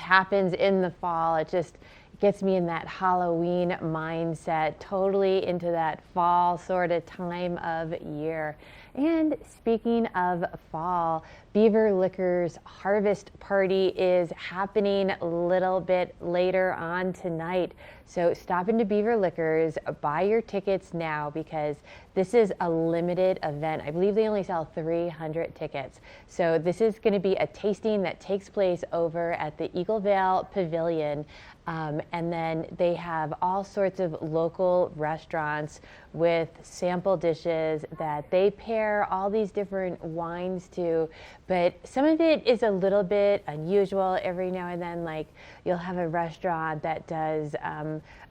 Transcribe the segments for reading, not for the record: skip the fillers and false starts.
happens in the fall. It just gets me in that Halloween mindset, totally into that fall sort of time of year. And speaking of fall, Beaver Liquor's harvest party is happening a little bit later on tonight. So stop into Beaver Liquors, buy your tickets now because this is a limited event. I believe they only sell 300 tickets. So this is going to be a tasting that takes place over at the Eagle Vale Pavilion. And then they have all sorts of local restaurants with sample dishes that they pair all these different wines to. But some of it is a little bit unusual. Every now and then, like you'll have a restaurant that does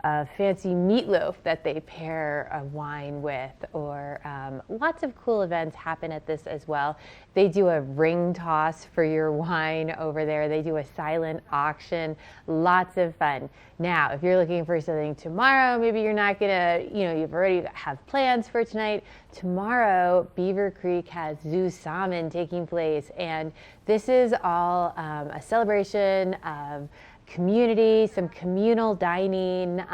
a fancy meatloaf that they pair a wine with, or lots of cool events happen at this as well. They do a ring toss for your wine over there. They do a silent auction, lots of fun. Now, if you're looking for something tomorrow, maybe you're not gonna, you've already have plans for tonight. Tomorrow, Beaver Creek has Zoo Salmon taking place, and this is all a celebration of community, some communal dining.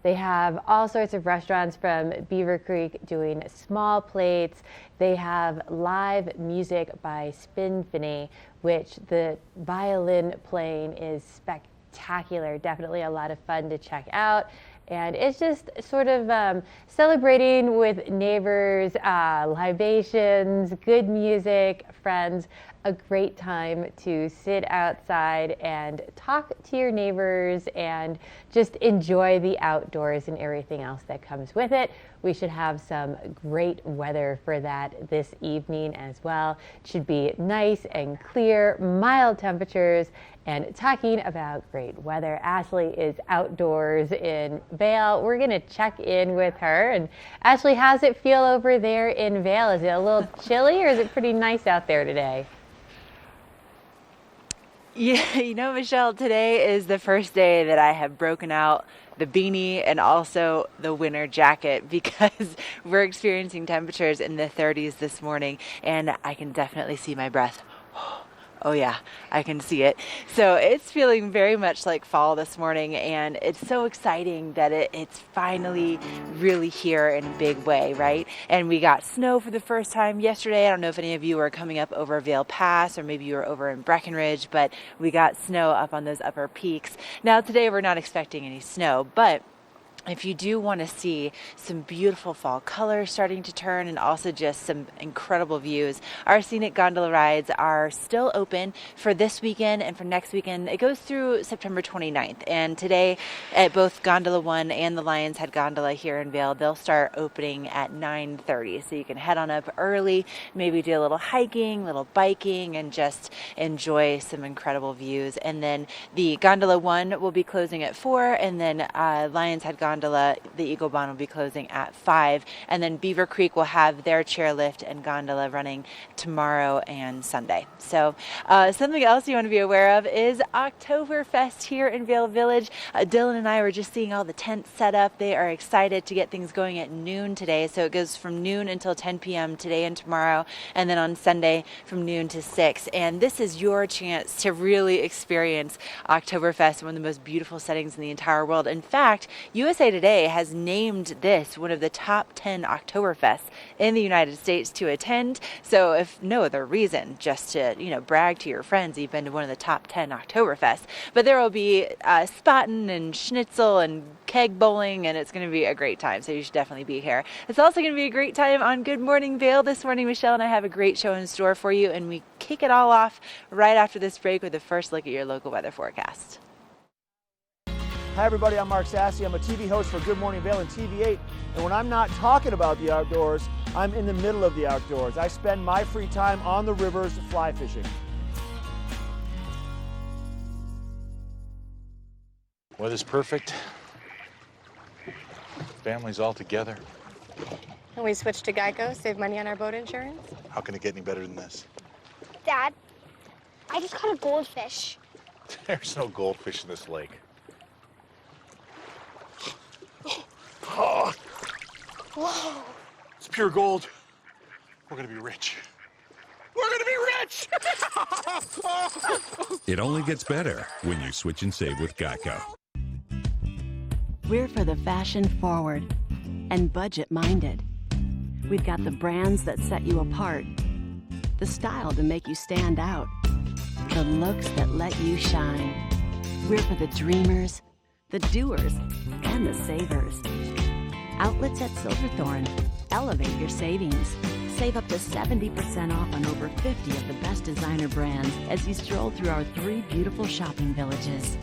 They have all sorts of restaurants from Beaver Creek doing small plates. They have live music by Spinfini, which the violin playing is spectacular. Definitely a lot of fun to check out. And it's just sort of celebrating with neighbors, libations, good music, friends, a great time to sit outside and talk to your neighbors and just enjoy the outdoors and everything else that comes with it. We should have some great weather for that this evening as well. It should be nice and clear, mild temperatures. And talking about great weather, Ashley is outdoors in Vail. We're going to check in with her. And Ashley, how's it feel over there in Vail? Is it a little chilly or is it pretty nice out there today? Yeah, Michelle, today is the first day that I have broken out the beanie and also the winter jacket because we're experiencing temperatures in the 30s this morning, and I can definitely see my breath. Oh yeah, I can see it. So it's feeling very much like fall this morning, and it's so exciting that it's finally really here in a big way, right? And we got snow for the first time yesterday. I don't know if any of you are coming up over Vail Pass or maybe you were over in Breckenridge, but we got snow up on those upper peaks. Now today we're not expecting any snow, but if you do want to see some beautiful fall colors starting to turn and also just some incredible views, our scenic gondola rides are still open for this weekend and for next weekend. It goes through September 29th. And today at both Gondola 1 and the Lion's Head Gondola here in Vail, they'll start opening at 9:30. So you can head on up early, maybe do a little hiking, little biking, and just enjoy some incredible views. And then the Gondola 1 will be closing at 4, and then Lion's Head Gondola, the Eagle Bond, will be closing at 5, and then Beaver Creek will have their chairlift and gondola running tomorrow and Sunday. So something else you want to be aware of is Oktoberfest here in Vail Village. Dylan and I were just seeing all the tents set up. They are excited to get things going at noon today, so it goes from noon until 10 p.m. today and tomorrow, and then on Sunday from noon to 6. And this is your chance to really experience Oktoberfest, one of the most beautiful settings in the entire world. In fact, USA Today has named this one of the top 10 Oktoberfests in the United States to attend. So if no other reason, just to, brag to your friends you've been to one of the top 10 Oktoberfests. But there will be Spaten and Schnitzel and keg bowling, and it's going to be a great time. So you should definitely be here. It's also going to be a great time on Good Morning Vail this morning. Michelle and I have a great show in store for you, and we kick it all off right after this break with a first look at your local weather forecast. Hi everybody, I'm Mark Sassy. I'm a TV host for Good Morning Vail and TV8. And when I'm not talking about the outdoors, I'm in the middle of the outdoors. I spend my free time on the rivers fly fishing. Weather's perfect. Family's all together. And we switched to Geico, save money on our boat insurance. How can it get any better than this? Dad, I just caught a goldfish. There's no goldfish in this lake. Oh. Whoa. It's pure gold. We're gonna be rich. We're gonna be rich! It only gets better when you switch and save with Geico. We're for the fashion forward and budget minded. We've got the brands that set you apart, the style to make you stand out, the looks that let you shine. We're for the dreamers, the doers, and the savers. Outlets at Silverthorne. Elevate your savings. Save up to 70% off on over 50 of the best designer brands as you stroll through our 3 beautiful shopping villages.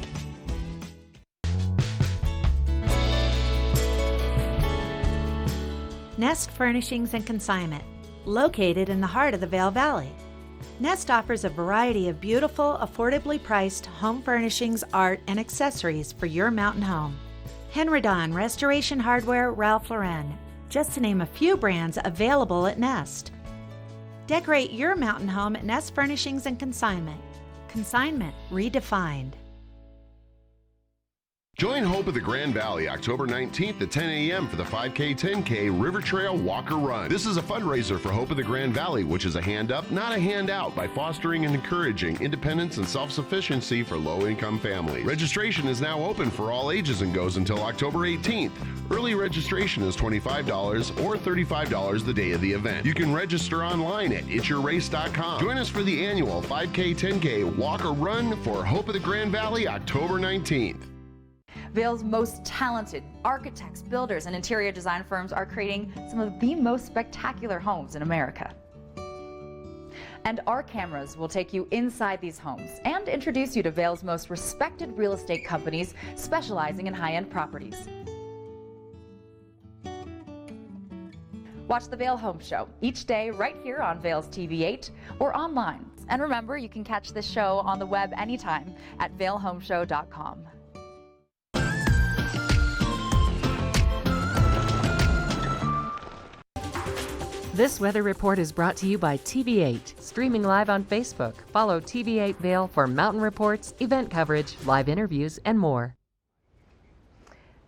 Nest Furnishings and Consignment, located in the heart of the Vail Valley. Nest offers a variety of beautiful, affordably priced home furnishings, art, and accessories for your mountain home. Henredon, Restoration Hardware, Ralph Lauren, just to name a few brands available at Nest. Decorate your mountain home at Nest Furnishings and Consignment. Consignment redefined. Join Hope of the Grand Valley October 19th at 10 a.m. for the 5K 10K River Trail Walker Run. This is a fundraiser for Hope of the Grand Valley, which is a hand up, not a handout, by fostering and encouraging independence and self-sufficiency for low-income families. Registration is now open for all ages and goes until October 18th. Early registration is $25 or $35 the day of the event. You can register online at itsyourrace.com. Join us for the annual 5K 10K Walker Run for Hope of the Grand Valley October 19th. Vail's most talented architects, builders, and interior design firms are creating some of the most spectacular homes in America. And our cameras will take you inside these homes and introduce you to Vail's most respected real estate companies specializing in high-end properties. Watch the Vail Home Show each day right here on Vail's TV8 or online. And remember, you can catch this show on the web anytime at vailhomeshow.com. This weather report is brought to you by TV8, streaming live on Facebook. Follow TV8 Vail for mountain reports, event coverage, live interviews, and more.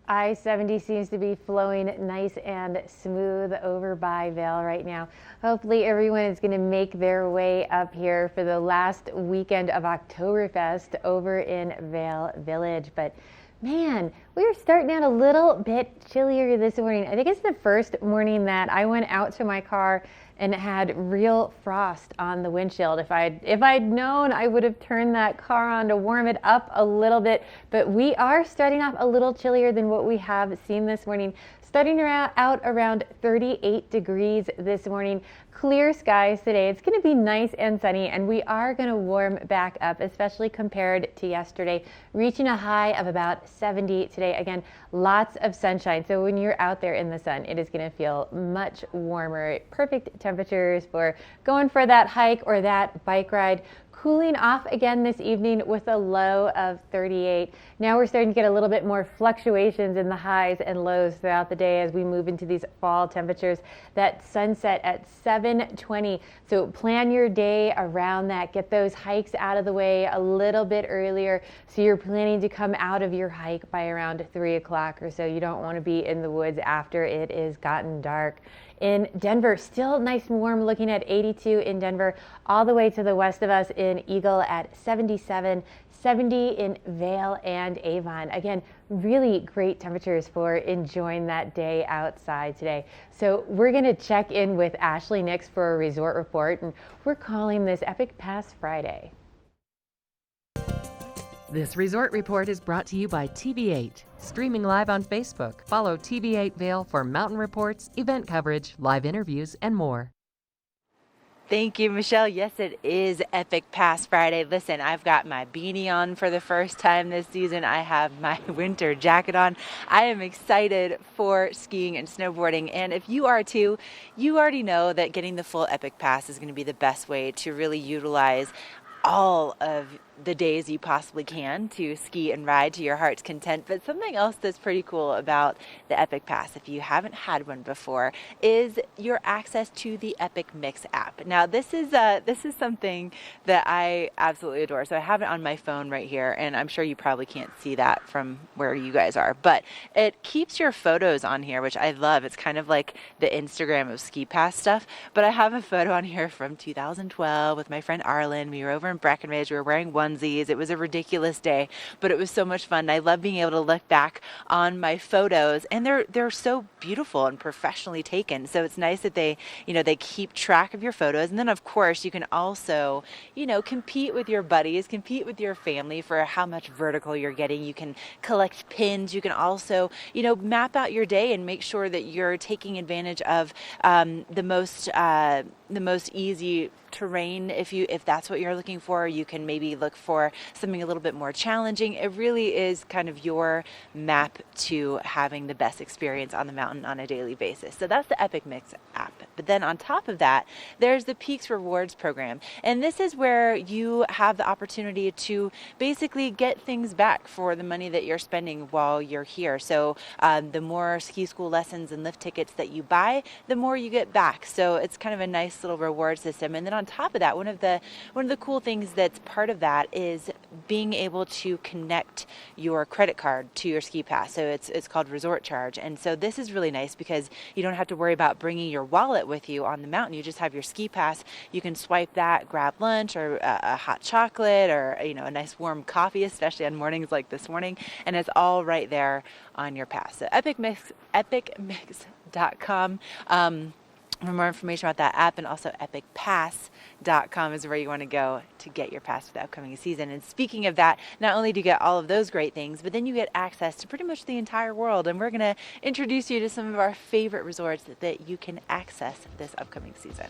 I-70 seems to be flowing nice and smooth over by Vail right now. Hopefully everyone is going to make their way up here for the last weekend of Oktoberfest over in Vail Village. But man, we are starting out a little bit chillier this morning. I think it's the first morning that I went out to my car and it had real frost on the windshield. If I'd known, I would have turned that car on to warm it up a little bit. But we are starting off a little chillier than what we have seen this morning. Starting out around 38 degrees this morning. Clear skies today. It's going to be nice and sunny, and we are going to warm back up, especially compared to yesterday, reaching a high of about 70 today. Again, lots of sunshine. So when you're out there in the sun, it is going to feel much warmer. Perfect temperatures for going for that hike or that bike ride. Cooling off again this evening with a low of 38. Now we're starting to get a little bit more fluctuations in the highs and lows throughout the day as we move into these fall temperatures. That sunset at 7:20. So plan your day around that. Get those hikes out of the way a little bit earlier. So you're planning to come out of your hike by around 3 o'clock or so. You don't want to be in the woods after it is gotten dark. In Denver, still nice and warm, looking at 82 in Denver, all the way to the west of us in Eagle at 77, 70 in Vail and Avon. Again, really great temperatures for enjoying that day outside today. So we're going to check in with Ashley Nix for a resort report, and we're calling this Epic Pass Friday. This resort report is brought to you by TV8, streaming live on Facebook. Follow TV8 Vail for mountain reports, event coverage, live interviews, and more. Thank you, Michelle. Yes, it is Epic Pass Friday. Listen, I've got my beanie on for the first time this season. I have my winter jacket on. I am excited for skiing and snowboarding. And if you are too, you already know that getting the full Epic Pass is going to be the best way to really utilize all of the days you possibly can to ski and ride to your heart's content. But something else that's pretty cool about the Epic Pass, if you haven't had one before, is your access to the Epic Mix app. Now, this is something that I absolutely adore. So I have it on my phone right here, and I'm sure you probably can't see that from where you guys are, but it keeps your photos on here, which I love. It's kind of like the Instagram of Ski Pass stuff. But I have a photo on here from 2012 with my friend Arlen. We were over in Breckenridge. We were wearing onesies. It was a ridiculous day, but it was so much fun. I love being able to look back on my photos, and they're so beautiful and professionally taken. So it's nice that they keep track of your photos. And then of course you can also, compete with your buddies, compete with your family for how much vertical you're getting. You can collect pins. You can also, map out your day and make sure that you're taking advantage of the most easy terrain. If that's what you're looking for, you can maybe look for something a little bit more challenging. It really is kind of your map to having the best experience on the mountain on a daily basis. So that's the Epic Mix app. But then on top of that, there's the Peaks Rewards program. And this is where you have the opportunity to basically get things back for the money that you're spending while you're here. So the more ski school lessons and lift tickets that you buy, the more you get back. So it's kind of a nice little reward system. And then on top of that, one of the cool things that's part of that is being able to connect your credit card to your ski pass. So it's called Resort Charge. And so this is really nice because you don't have to worry about bringing your wallet with you on the mountain. You just have your ski pass. You can swipe that, grab lunch or a hot chocolate or a nice warm coffee, especially on mornings like this morning, and it's all right there on your pass. So epicmix.com. For more information about that app, and also epicpass.com is where you want to go to get your pass for the upcoming season. And speaking of that, not only do you get all of those great things, but then you get access to pretty much the entire world. And we're going to introduce you to some of our favorite resorts that you can access this upcoming season.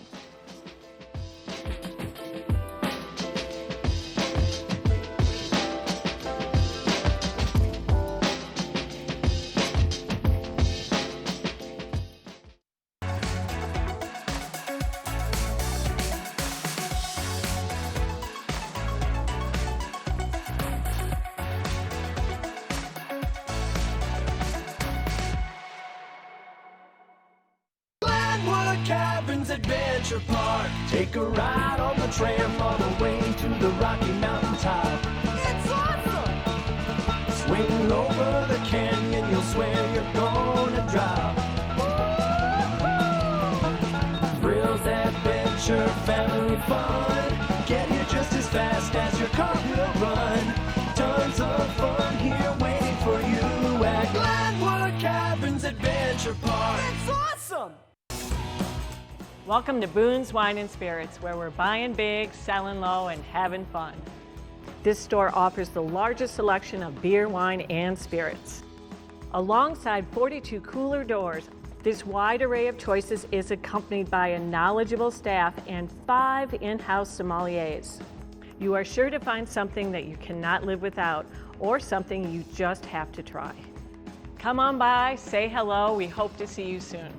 Adventure Park. Take a ride on the tram all the way to the Rocky Mountain top. It's awesome! Swing over the canyon, you'll swear you're gonna drop. Thrills, adventure, family fun. Get here just as fast as your car will run. Tons of fun here waiting for you at Glenwood Caverns Adventure Park. It's awesome! Welcome to Boone's Wine and Spirits, where we're buying big, selling low, and having fun. This store offers the largest selection of beer, wine, and spirits. Alongside 42 cooler doors, this wide array of choices is accompanied by a knowledgeable staff and 5 in-house sommeliers. You are sure to find something that you cannot live without, or something you just have to try. Come on by, say hello, we hope to see you soon.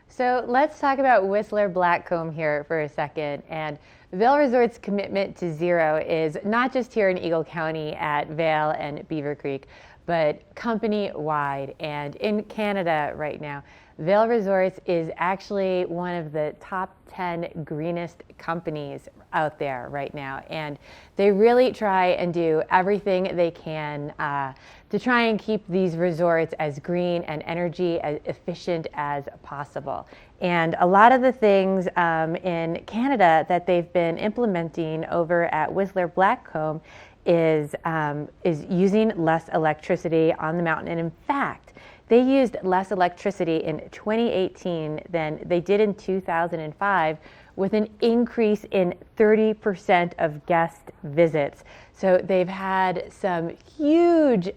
So let's talk about Whistler Blackcomb here for a second. And Vail Resort's commitment to zero is not just here in Eagle County at Vail and Beaver Creek, but company-wide and in Canada right now. Vail Resorts is actually one of the top 10 greenest companies out there right now. And they really try and do everything they can to try and keep these resorts as green and energy as efficient as possible. And a lot of the things in Canada that they've been implementing over at Whistler Blackcomb is using less electricity on the mountain. And in fact, they used less electricity in 2018 than they did in 2005, with an increase in 30% of guest visits. So they've had some huge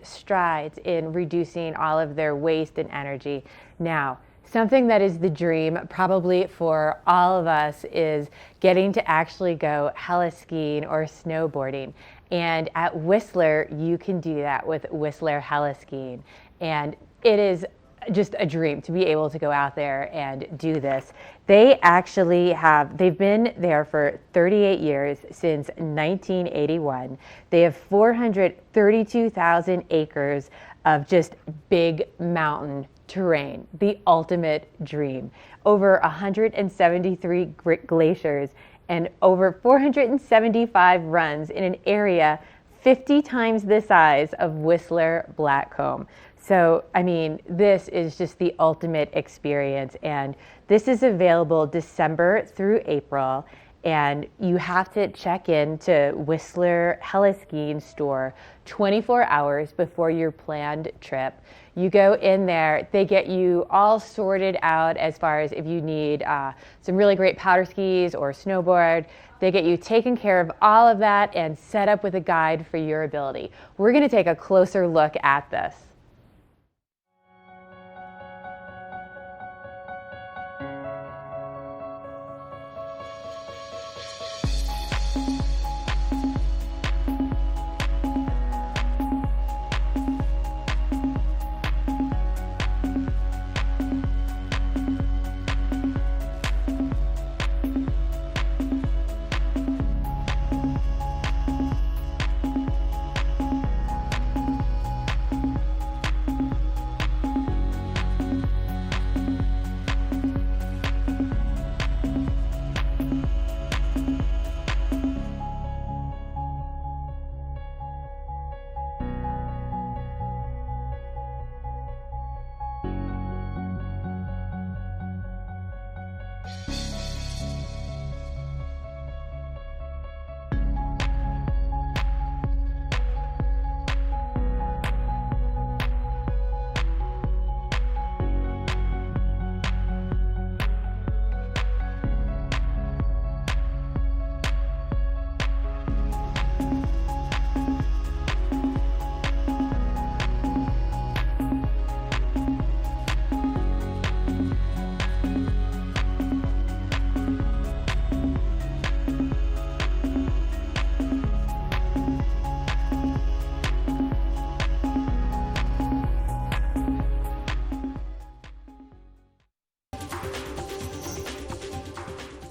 strides in reducing all of their waste and energy. Now, something that is the dream probably for all of us is getting to actually go heli-skiing or snowboarding. And at Whistler, you can do that with Whistler Heli-Skiing. And it is just a dream to be able to go out there and do this. They've been there for 38 years, since 1981. They have 432,000 acres of just big mountain terrain, the ultimate dream. Over 173 glaciers and over 475 runs in an area 50 times the size of Whistler Blackcomb. So, I mean, this is just the ultimate experience, and this is available December through April, and you have to check in to Whistler Heli-Skiing store 24 hours before your planned trip. You go in there, they get you all sorted out as far as if you need some really great powder skis or snowboard. They get you taken care of all of that and set up with a guide for your ability. We're going to take a closer look at this.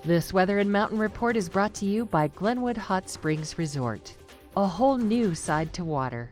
This Weather and Mountain Report is brought to you by Glenwood Hot Springs Resort, a whole new side to water.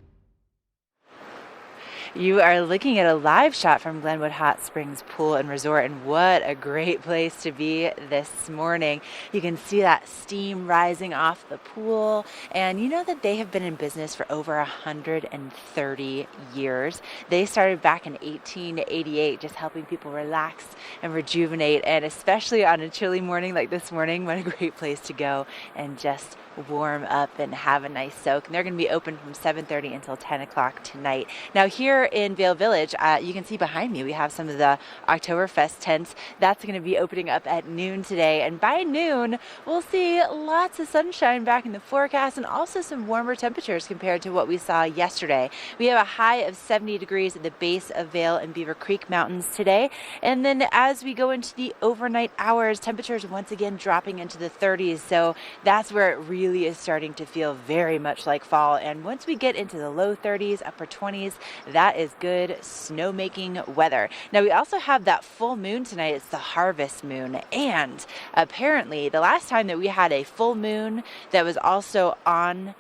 You are looking at a live shot from Glenwood Hot Springs Pool and Resort, and what a great place to be this morning. You can see that steam rising off the pool, and you know that they have been in business for over 130 years. They started back in 1888, just helping people relax and rejuvenate, and especially on a chilly morning like this morning, what a great place to go and just warm up and have a nice soak. And they're going to be open from 7:30 until 10 o'clock tonight. Now here in Vail Village, you can see behind me we have some of the Oktoberfest tents. That's going to be opening up at noon today, and by noon we'll see lots of sunshine back in the forecast and also some warmer temperatures compared to what we saw yesterday. We have a high of 70 degrees at the base of Vail and Beaver Creek Mountains today, and then as we go into the overnight hours, temperatures once again dropping into the 30s, so that's where it really is starting to feel very much like fall. And once we get into the low 30s, upper 20s, that is good snowmaking weather. Now we also have that full moon tonight. It's the harvest moon, and apparently the last time that we had a full moon that was also on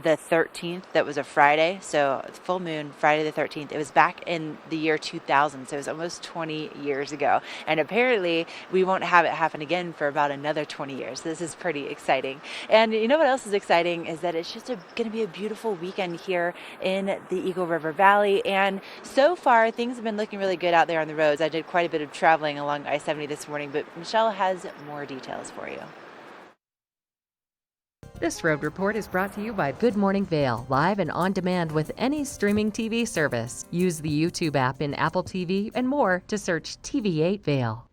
the 13th, that was a Friday, so full moon Friday the 13th, it was back in the year 2000, so it was almost 20 years ago, and apparently we won't have it happen again for about another 20 years. So this is pretty exciting. And you know what else is exciting is that it's just going to be a beautiful weekend here in the Eagle River Valley, and so far things have been looking really good out there on the roads. I did quite a bit of traveling along I-70 this morning, but Michelle has more details for you. This road report is brought to you by Good Morning Vail, live and on demand with any streaming TV service. Use the YouTube app in Apple TV and more to search TV8 Vail.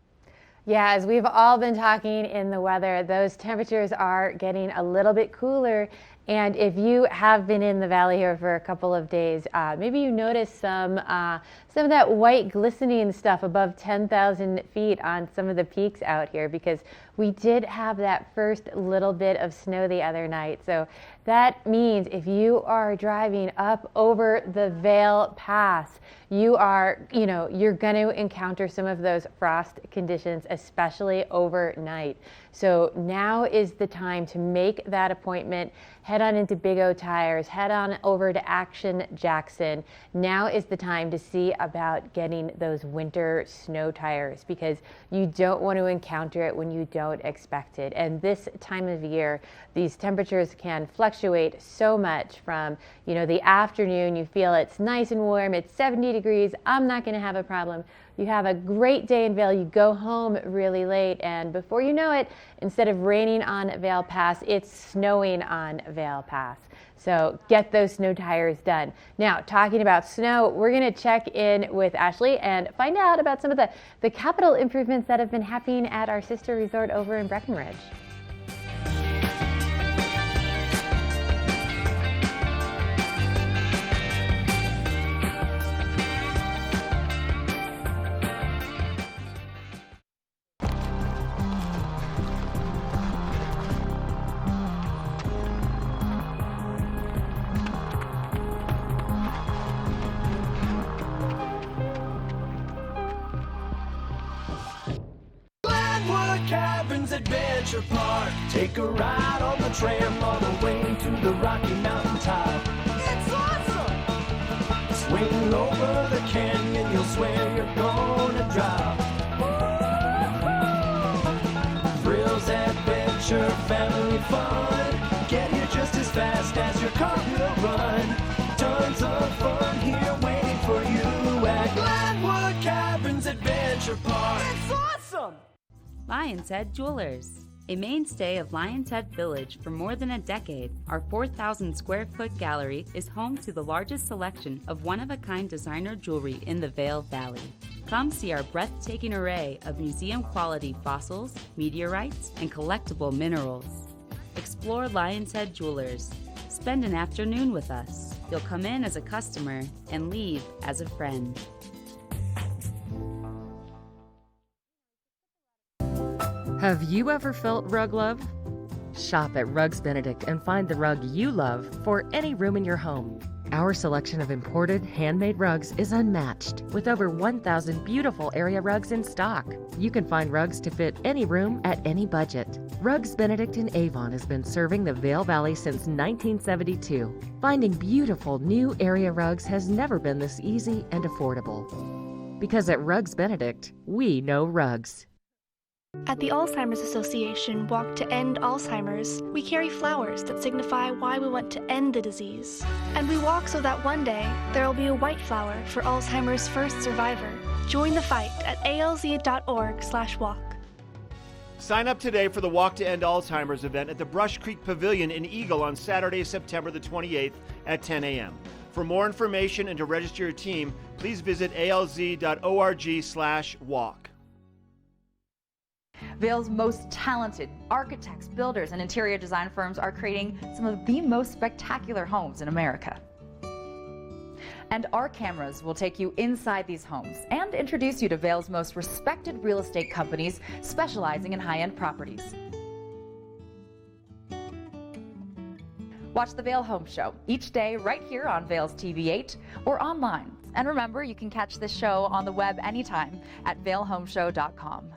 Yeah, as we've all been talking in the weather, those temperatures are getting a little bit cooler. And if you have been in the valley here for a couple of days, maybe you noticed some of that white glistening stuff above 10,000 feet on some of the peaks out here, because we did have that first little bit of snow the other night. So that means if you are driving up over the Vail Pass, you're going to encounter some of those frost conditions, especially overnight. So now is the time to make that appointment. Head on into Big O Tires, head on over to Action Jackson. Now is the time to see about getting those winter snow tires, because you don't want to encounter it when you don't expect it. And this time of year, these temperatures can fluctuate so much from, the afternoon, you feel it's nice and warm, it's 70 degrees, I'm not going to have a problem. You have a great day in Vail, you go home really late, and before you know it, instead of raining on Vail Pass, it's snowing on Vail Pass. So get those snow tires done. Now, talking about snow, we're going to check in with Ashley and find out about some of the capital improvements that have been happening at our sister resort over in Breckenridge. Adventure Park. Take a ride on the tram all the way to the Rocky Mountain top. It's awesome! Swing over the canyon, you'll swear you're gonna drop. Thrills, adventure, family fun. Get here just as fast as your car will run. Tons of fun here waiting for you at Glenwood Caverns Adventure Park. It's awesome! Lion's Head Jewelers. A mainstay of Lion's Head Village for more than a decade, our 4,000 square foot gallery is home to the largest selection of one-of-a-kind designer jewelry in the Vail Valley. Come see our breathtaking array of museum-quality fossils, meteorites, and collectible minerals. Explore Lion's Head Jewelers. Spend an afternoon with us. You'll come in as a customer and leave as a friend. Have you ever felt rug love? Shop at Rugs Benedict and find the rug you love for any room in your home. Our selection of imported, handmade rugs is unmatched, with over 1,000 beautiful area rugs in stock. You can find rugs to fit any room at any budget. Rugs Benedict in Avon has been serving the Vail Valley since 1972. Finding beautiful new area rugs has never been this easy and affordable. Because at Rugs Benedict, we know rugs. At the Alzheimer's Association Walk to End Alzheimer's, we carry flowers that signify why we want to end the disease. And we walk so that one day there will be a white flower for Alzheimer's first survivor. Join the fight at alz.org/walk. Sign up today for the Walk to End Alzheimer's event at the Brush Creek Pavilion in Eagle on Saturday, September the 28th at 10 a.m. For more information and to register your team, please visit alz.org/walk. Vail's most talented architects, builders, and interior design firms are creating some of the most spectacular homes in America. And our cameras will take you inside these homes and introduce you to Vail's most respected real estate companies specializing in high-end properties. Watch the Vail Home Show each day right here on Vail's TV8 or online. And remember, you can catch this show on the web anytime at vailhomeshow.com.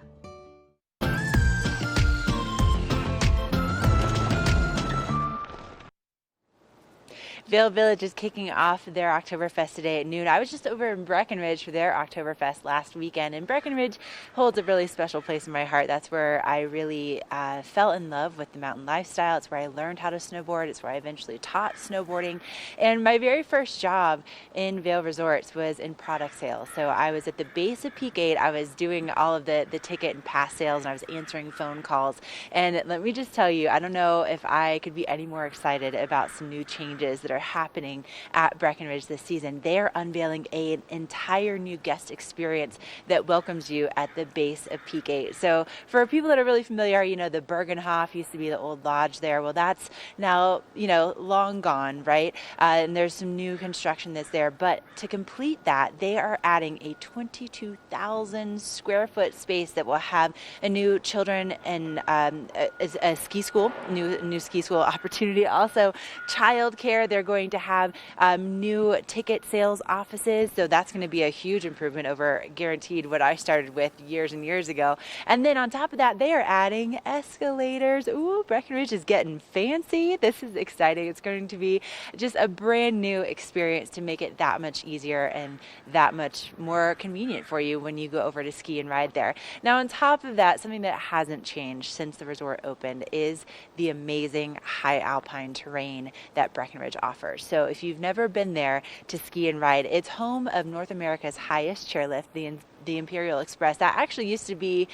Vail Village is kicking off their Oktoberfest today at noon. I was just over in Breckenridge for their Oktoberfest last weekend, and Breckenridge holds a really special place in my heart. That's where I really fell in love with the mountain lifestyle. It's where I learned how to snowboard. It's where I eventually taught snowboarding. And my very first job in Vail Resorts was in product sales. So I was at the base of Peak 8. I was doing all of the ticket and pass sales, and I was answering phone calls. And let me just tell you, I don't know if I could be any more excited about some new changes that are happening at Breckenridge this season. They're unveiling an entire new guest experience that welcomes you at the base of Peak 8. So for people that are really familiar, the Bergenhof used to be the old lodge there. Well, that's now, long gone, right? And there's some new construction that's there. But to complete that, they are adding a 22,000 square foot space that will have a new children and a ski school, new ski school opportunity. Also, childcare. They're going to have new ticket sales offices. So that's going to be a huge improvement over guaranteed what I started with years and years ago. And then on top of that, they are adding escalators. Ooh, Breckenridge is getting fancy. This is exciting. It's going to be just a brand new experience to make it that much easier and that much more convenient for you when you go over to ski and ride there. Now, on top of that, something that hasn't changed since the resort opened is the amazing high alpine terrain that Breckenridge offers. So if you've never been there to ski and ride, it's home of North America's highest chairlift, the Imperial Express. That actually used to be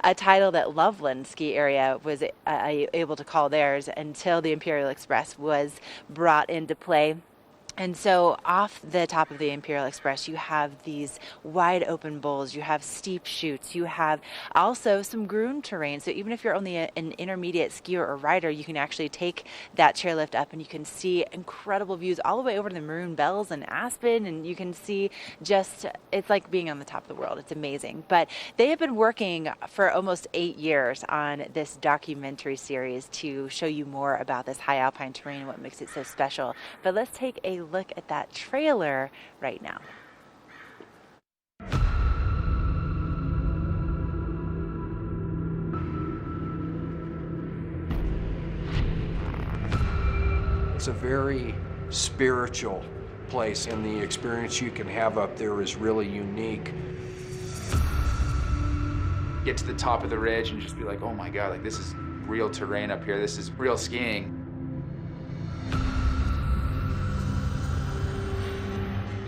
a title that Loveland Ski Area was able to call theirs until the Imperial Express was brought into play. And so off the top of the Imperial Express, you have these wide open bowls, you have steep chutes, you have also some groomed terrain. So even if you're only an intermediate skier or rider, you can actually take that chairlift up and you can see incredible views all the way over to the Maroon Bells and Aspen. And you can see it's like being on the top of the world. It's amazing. But they have been working for almost 8 years on this documentary series to show you more about this high alpine terrain and what makes it so special. But let's take a look at that trailer right now. It's a very spiritual place, and the experience you can have up there is really unique. Get to the top of the ridge and just be like, oh my God, like this is real terrain up here. This is real skiing.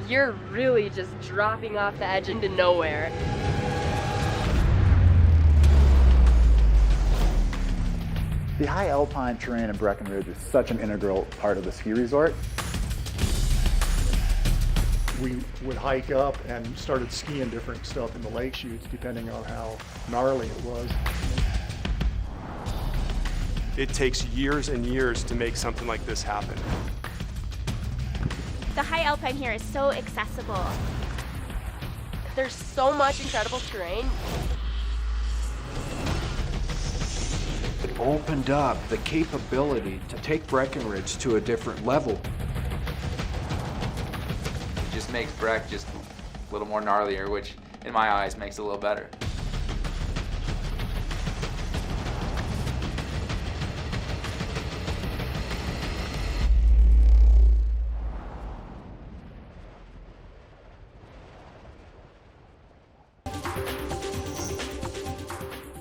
You're really just dropping off the edge into nowhere. The high alpine terrain in Breckenridge is such an integral part of the ski resort. We would hike up and started skiing different stuff in the lake chutes depending on how gnarly it was. It takes years and years to make something like this happen. The high alpine here is so accessible. There's so much incredible terrain. It opened up the capability to take Breckenridge to a different level. It just makes Breck just a little more gnarlier, which in my eyes makes it a little better.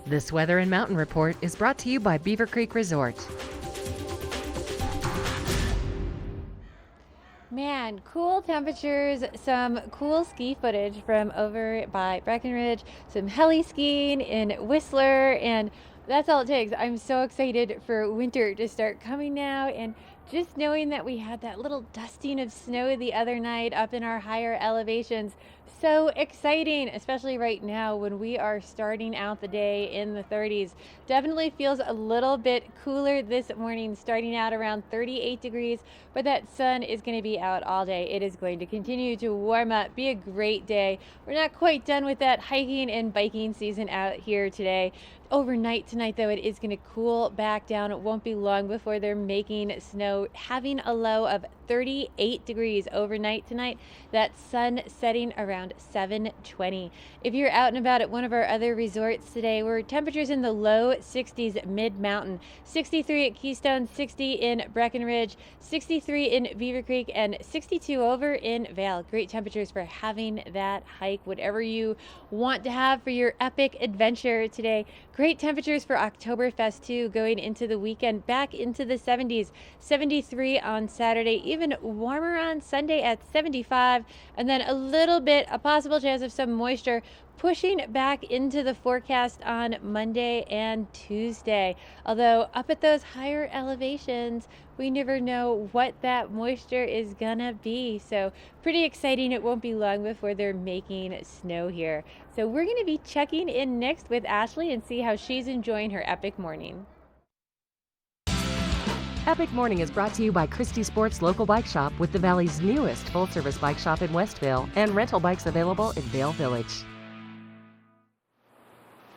This Weather and Mountain Report is brought to you by Beaver Creek Resort. Man, cool temperatures, some cool ski footage from over by Breckenridge, some heli skiing in Whistler, and that's all it takes. I'm so excited for winter to start coming now, and just knowing that we had that little dusting of snow the other night up in our higher elevations. So exciting, especially right now when we are starting out the day in the 30s. Definitely feels a little bit cooler this morning, starting out around 38 degrees, but that sun is going to be out all day. It is going to continue to warm up, be a great day. We're not quite done with that hiking and biking season out here today. overnight tonight, though, it is going to cool back down. It won't be long before they're making snow, having a low of 38 degrees overnight tonight. That sun setting around 7:20. If you're out and about at one of our other resorts today, we're temperatures in the low 60s mid-mountain, 63 at Keystone, 60 in Breckenridge, 63 in Beaver Creek, and 62 over in Vail. Great temperatures for having that hike, whatever you want to have for your epic adventure today. Great temperatures for Oktoberfest too, going into the weekend, back into the 70s, 73 on Saturday, even warmer on Sunday at 75, and then a possible chance of some moisture pushing back into the forecast on Monday and Tuesday. Although up at those higher elevations, we never know what that moisture is gonna be. So pretty exciting. It won't be long before they're making snow here. So we're gonna be checking in next with Ashley and see how she's enjoying her epic morning. Epic Morning is brought to you by Christie Sports Local Bike Shop, with the Valley's newest full-service bike shop in Westvale and rental bikes available in Vail Village.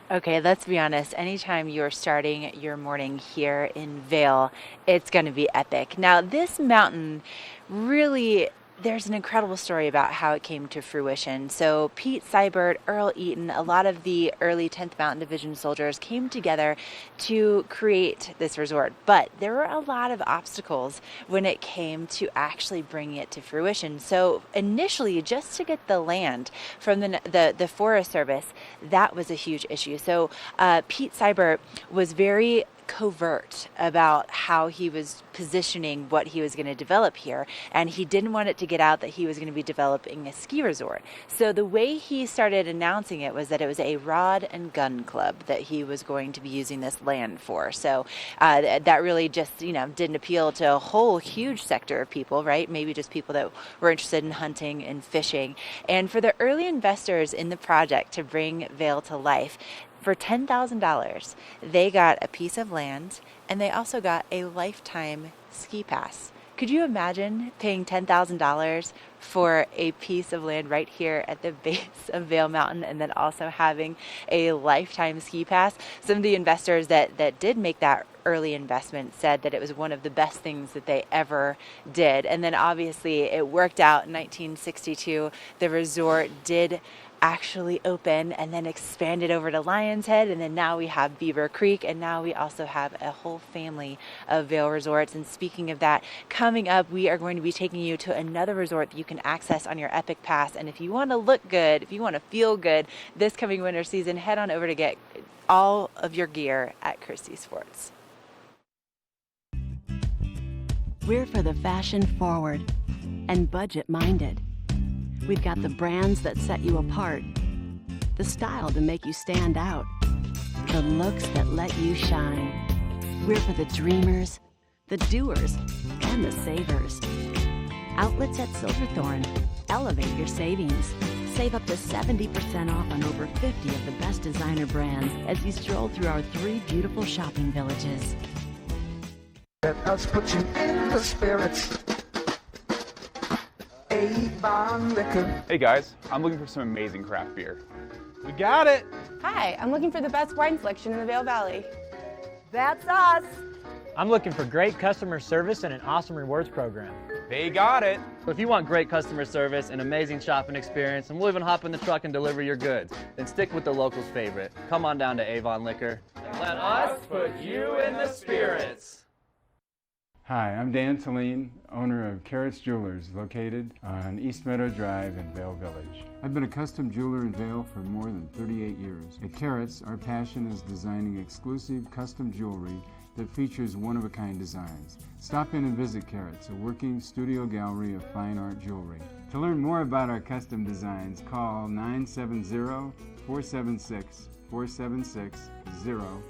Okay, let's be honest. Anytime you're starting your morning here in Vail, it's going to be epic. Now, this mountain really, there's an incredible story about how it came to fruition. So Pete Seibert, Earl Eaton, a lot of the early 10th Mountain Division soldiers came together to create this resort. But there were a lot of obstacles when it came to actually bringing it to fruition. So initially, just to get the land from the Forest Service, that was a huge issue. So Pete Seibert was very covert about how he was positioning what he was going to develop here, and he didn't want it to get out that he was going to be developing a ski resort. So the way he started announcing it was that it was a rod and gun club that he was going to be using this land for. So that really just didn't appeal to a whole huge sector of people, right? Maybe just people that were interested in hunting and fishing. And for the early investors in the project to bring Vail to life, for $10,000, they got a piece of land, and they also got a lifetime ski pass. Could you imagine paying $10,000 for a piece of land right here at the base of Vail Mountain, and then also having a lifetime ski pass? Some of the investors that did make that early investment said that it was one of the best things that they ever did. And then obviously it worked out in 1962. The resort did actually open and then expanded over to Lion's Head, and then now we have Beaver Creek, and now we also have a whole family of Vail resorts. And speaking of that, coming up we are going to be taking you to another resort that you can access on your Epic Pass. And if you want to look good, if you want to feel good this coming winter season, head on over to get all of your gear at Christie Sports. We're for the fashion forward and budget minded. We've got the brands that set you apart, the style to make you stand out, the looks that let you shine. We're for the dreamers, the doers, and the savers. Outlets at Silverthorne. Elevate your savings. Save up to 70% off on over 50 of the best designer brands as you stroll through our 3 beautiful shopping villages. Let us put you in the spirits. Avon Liquor. Hey guys, I'm looking for some amazing craft beer. We got it! Hi, I'm looking for the best wine selection in the Vail Valley. That's us! I'm looking for great customer service and an awesome rewards program. They got it! So if you want great customer service, an amazing shopping experience, and we'll even hop in the truck and deliver your goods, then stick with the locals' favorite. Come on down to Avon Liquor. And let us put you in the spirits. Hi, I'm Dan Saline, owner of Carrots Jewelers, located on East Meadow Drive in Vail Village. I've been a custom jeweler in Vail for more than 38 years. At Carrots, our passion is designing exclusive custom jewelry that features one-of-a-kind designs. Stop in and visit Carrots, a working studio gallery of fine art jewelry. To learn more about our custom designs, call 970-476-4760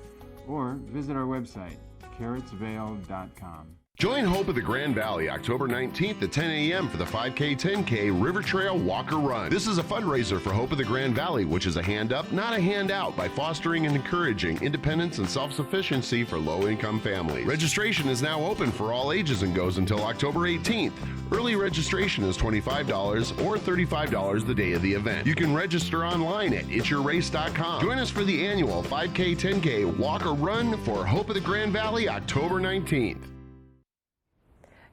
or visit our website, carrotsvail.com. Join Hope of the Grand Valley October 19th at 10 a.m. for the 5K 10K River Trail Walker Run. This is a fundraiser for Hope of the Grand Valley, which is a hand up, not a handout, by fostering and encouraging independence and self-sufficiency for low-income families. Registration is now open for all ages and goes until October 18th. Early registration is $25 or $35 the day of the event. You can register online at itsyourrace.com. Join us for the annual 5K 10K Walker Run for Hope of the Grand Valley October 19th.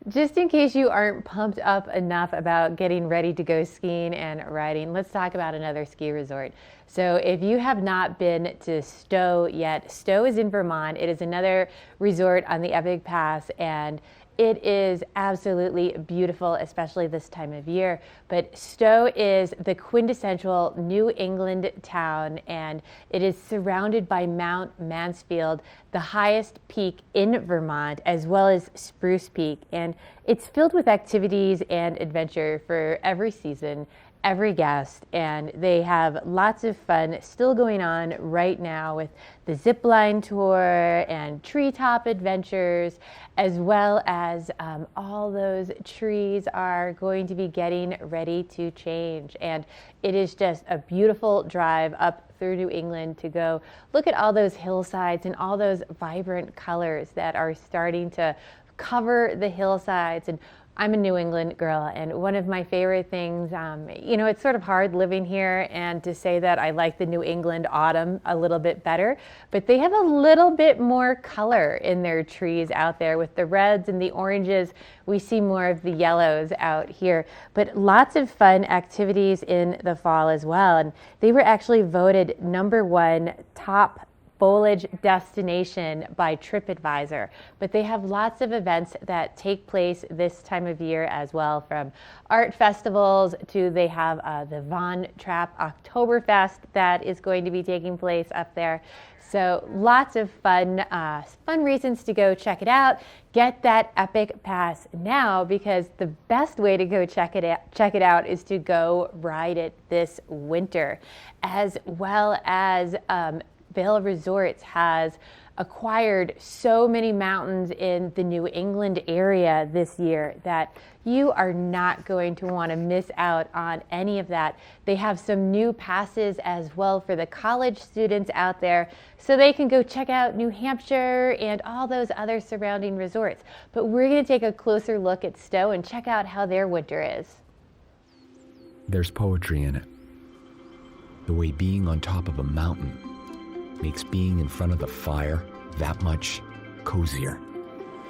Just in case you aren't pumped up enough about getting ready to go skiing and riding, let's talk about another ski resort. So if you have not been to Stowe yet, Stowe is in Vermont. It is another resort on the Epic Pass, and it is absolutely beautiful, especially this time of year. But Stowe is the quintessential New England town, and it is surrounded by Mount Mansfield, the highest peak in Vermont, as well as Spruce Peak. And it's filled with activities and adventure for every season, every guest, and they have lots of fun still going on right now with the zip line tour and treetop adventures, as well as all those trees are going to be getting ready to change. And it is just a beautiful drive up through New England to go look at all those hillsides and all those vibrant colors that are starting to cover the hillsides. And I'm a New England girl, and one of my favorite things, it's sort of hard living here and to say that I like the New England autumn a little bit better, but they have a little bit more color in their trees out there with the reds and the oranges. We see more of the yellows out here, but lots of fun activities in the fall as well. And they were actually voted #1 top foliage destination by TripAdvisor. But they have lots of events that take place this time of year as well, from art festivals to they have the Von Trapp Oktoberfest that is going to be taking place up there. So lots of fun reasons to go check it out. Get that Epic Pass now, because the best way to go check it out is to go ride it this winter, as well as Vail Resorts has acquired so many mountains in the New England area this year that you are not going to want to miss out on any of that. They have some new passes as well for the college students out there, so they can go check out New Hampshire and all those other surrounding resorts. But we're going to take a closer look at Stowe and check out how their winter is. There's poetry in it. The way being on top of a mountain makes being in front of the fire that much cozier.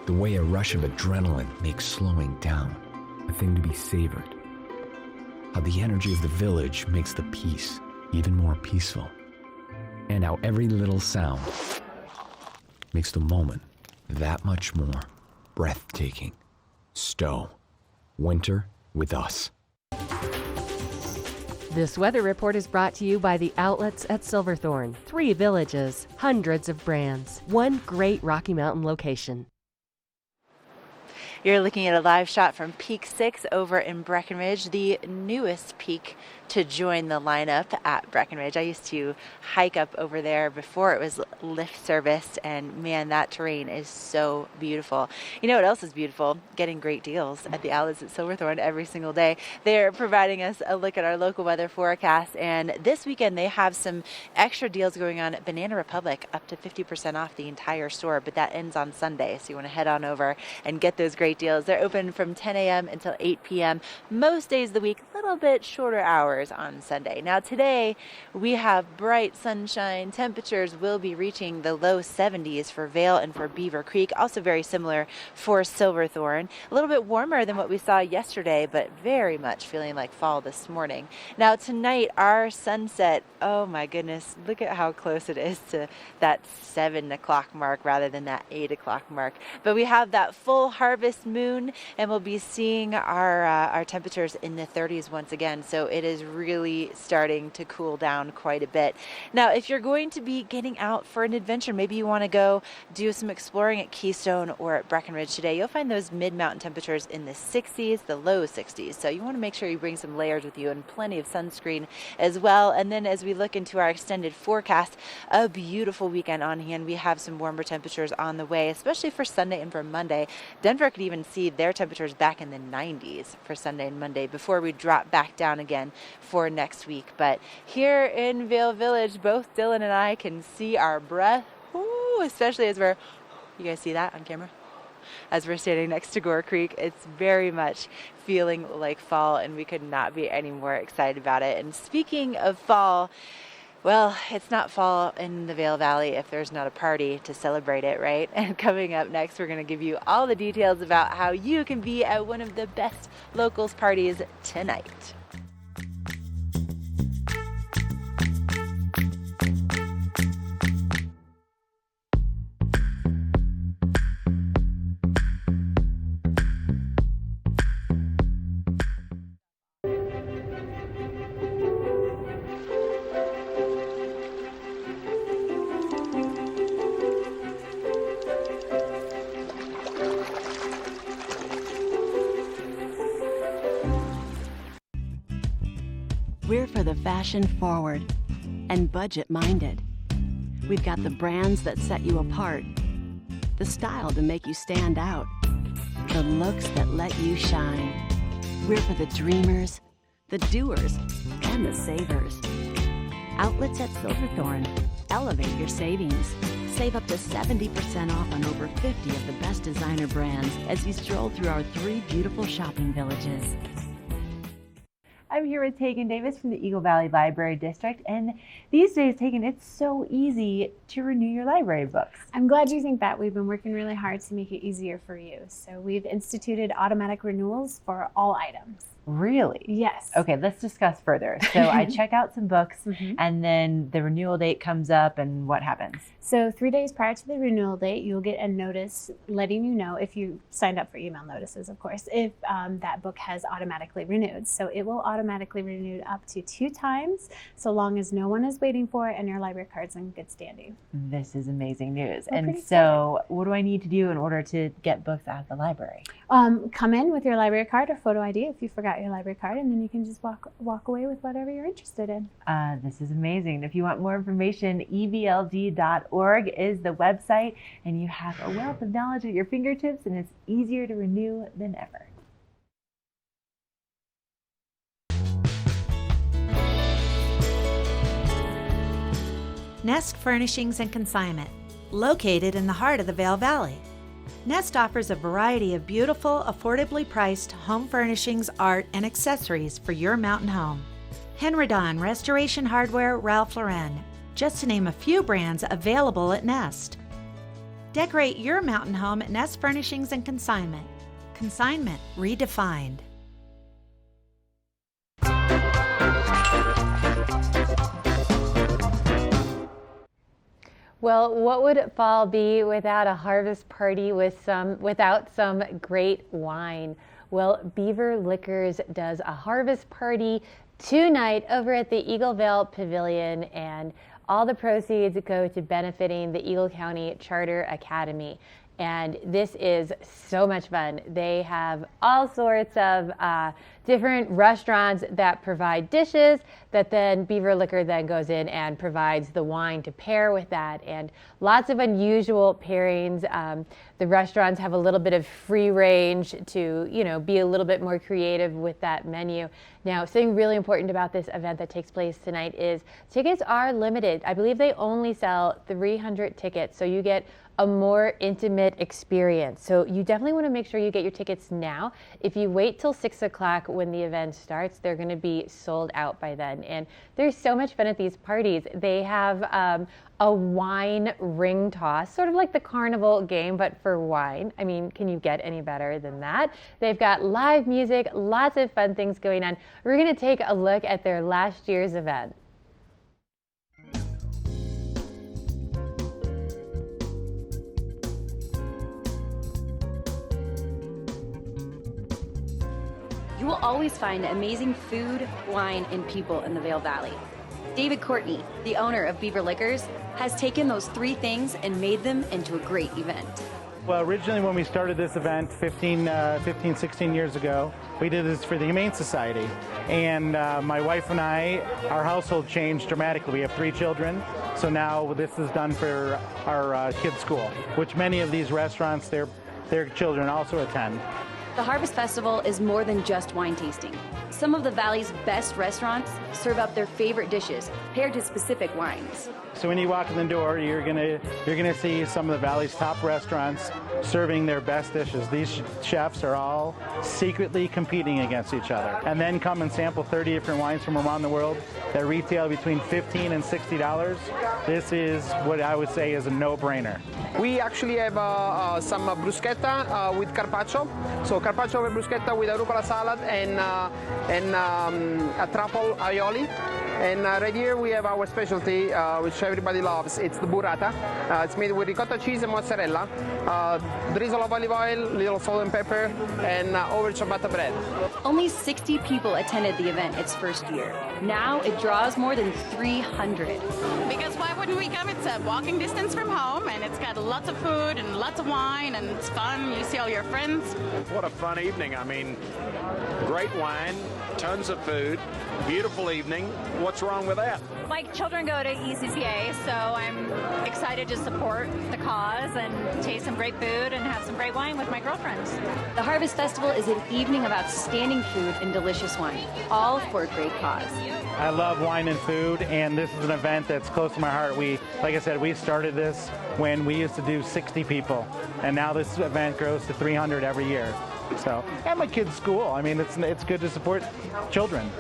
The way a rush of adrenaline makes slowing down a thing to be savored. How the energy of the village makes the peace even more peaceful. And how every little sound makes the moment that much more breathtaking. Stowe. Winter with us. This weather report is brought to you by the outlets at Silverthorne. 3 villages, hundreds of brands, one great Rocky Mountain location. You're looking at a live shot from Peak 6 over in Breckenridge, the newest peak to join the lineup at Breckenridge. I used to hike up over there before it was lift serviced, and man, that terrain is so beautiful. You know what else is beautiful? Getting great deals at the outlets at Silverthorne every single day. They're providing us a look at our local weather forecast, and this weekend they have some extra deals going on at Banana Republic, up to 50% off the entire store, but that ends on Sunday, so you want to head on over and get those great deals. They're open from 10 a.m. until 8 p.m. most days of the week, a little bit shorter hours on Sunday. Now today we have bright sunshine. Temperatures will be reaching the low 70s for Vail and for Beaver Creek, also very similar for Silverthorne. A little bit warmer than what we saw yesterday, but very much feeling like fall this morning. Now tonight our sunset, oh my goodness, look at how close it is to that 7 o'clock mark rather than that 8 o'clock mark. But we have that full harvest moon, and we'll be seeing our temperatures in the 30s once again. So it is really starting to cool down quite a bit. Now, if you're going to be getting out for an adventure, maybe you want to go do some exploring at Keystone or at Breckenridge today, you'll find those mid-mountain temperatures in the 60s, the low 60s. So you want to make sure you bring some layers with you and plenty of sunscreen as well. And then as we look into our extended forecast, a beautiful weekend on hand. We have some warmer temperatures on the way, especially for Sunday and for Monday. Denver could even see their temperatures back in the 90s for Sunday and Monday before we drop back down again for next week. But here in Vail Village, both Dylan and I can see our breath, especially as we're, you guys see that on camera? As we're standing next to Gore Creek, it's very much feeling like fall, and we could not be any more excited about it. And speaking of fall, well, it's not fall in the Vail Valley if there's not a party to celebrate it, right? And coming up next, we're going to give you all the details about how you can be at one of the best locals parties tonight. We're for the fashion forward and budget minded. We've got the brands that set you apart, the style to make you stand out, the looks that let you shine. We're for the dreamers, the doers, and the savers. Outlets at Silverthorne. Elevate your savings. Save up to 70% off on over 50 of the best designer brands as you stroll through our 3 beautiful shopping villages. I'm here with Tegan Davis from the Eagle Valley Library District, and these days, Tegan, it's so easy to renew your library books. I'm glad you think that. We've been working really hard to make it easier for you. So we've instituted automatic renewals for all items. Really? Yes. Okay, let's discuss further. So I check out some books, and then the renewal date comes up, and what happens? So 3 days prior to the renewal date, you'll get a notice letting you know, if you signed up for email notices, of course, if that book has automatically renewed. So it will automatically renew up to 2 times, so long as no one is waiting for it and your library card's in good standing. This is amazing news. We're And pretty so what do I need to do in order to get books at the library? Come in with your library card or photo ID if you forgot your library card, and then you can just walk away with whatever you're interested in. This is amazing. If you want more information, evld.org is the website, and you have a wealth of knowledge at your fingertips, and it's easier to renew than ever. Nest Furnishings and Consignment, located in the heart of the Vail Valley. Nest offers a variety of beautiful, affordably priced home furnishings, art, and accessories for your mountain home. Henredon, Restoration Hardware, Ralph Lauren, just to name a few brands available at Nest. Decorate your mountain home at Nest Furnishings and Consignment. Consignment redefined. Well, what would fall be without a harvest party without some great wine? Well, Beaver Liquors does a harvest party tonight over at the Eagle Vale Pavilion, and all the proceeds go to benefiting the Eagle County Charter Academy. And this is so much fun. They have all sorts of different restaurants that provide dishes that then Beaver Liquor then goes in and provides the wine to pair with that, and lots of unusual pairings. The restaurants have a little bit of free range to, be a little bit more creative with that menu. Now, something really important about this event that takes place tonight is tickets are limited. I believe they only sell 300 tickets, so you get a more intimate experience. So you definitely want to make sure you get your tickets now. If you wait till 6 o'clock when the event starts, they're going to be sold out by then. And there's so much fun at these parties. They have a wine ring toss, sort of like the carnival game, but for wine. I mean, can you get any better than that? They've got live music, lots of fun things going on. We're going to take a look at their last year's event. You will always find amazing food, wine, and people in the Vail Valley. David Courtney, the owner of Beaver Liquors, has taken those three things and made them into a great event. Well, originally when we started this event 16 years ago, we did this for the Humane Society. And my wife and I, our household changed dramatically. We have 3 children, so now this is done for our kids' school, which many of these restaurants, their children also attend. The Harvest Festival is more than just wine tasting. Some of the Valley's best restaurants serve up their favorite dishes paired to specific wines. So when you walk in the door, you're gonna see some of the Valley's top restaurants serving their best dishes. These chefs are all secretly competing against each other. And then come and sample 30 different wines from around the world that retail between $15 and $60. This is what I would say is a no-brainer. We actually have some bruschetta with carpaccio. So carpaccio with bruschetta with arugula salad and a truffle aioli. And right here we have our specialty, which everybody loves. It's the burrata. It's made with ricotta cheese and mozzarella, drizzle of olive oil, little salt and pepper, and over ciabatta bread. Only 60 people attended the event its first year. Now it draws more than 300. Because why wouldn't we come? It's a walking distance from home, and it's got lots of food and lots of wine, and it's fun. You see all your friends. What a fun evening. I mean, great wine, tons of food, beautiful evening. What's wrong with that? My children go to ECCA, so I'm excited to support the cause and taste some great food and have some great wine with my girlfriends. The Harvest Festival is an evening of outstanding food and delicious wine, all for a great cause. I love wine and food, and this is an event that's close to my heart. Like I said, we started this when we used to do 60 people, and now this event grows to 300 every year. So, and my kids' school. I mean, it's good to support children.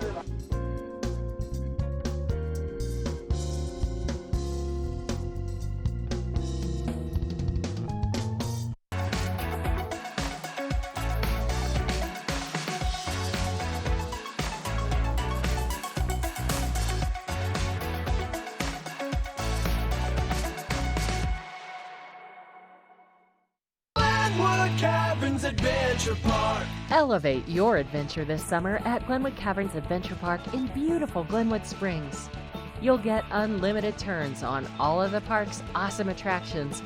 Adventure Park. Elevate your adventure this summer at Glenwood Caverns Adventure Park in beautiful Glenwood Springs. You'll get unlimited turns on all of the park's awesome attractions,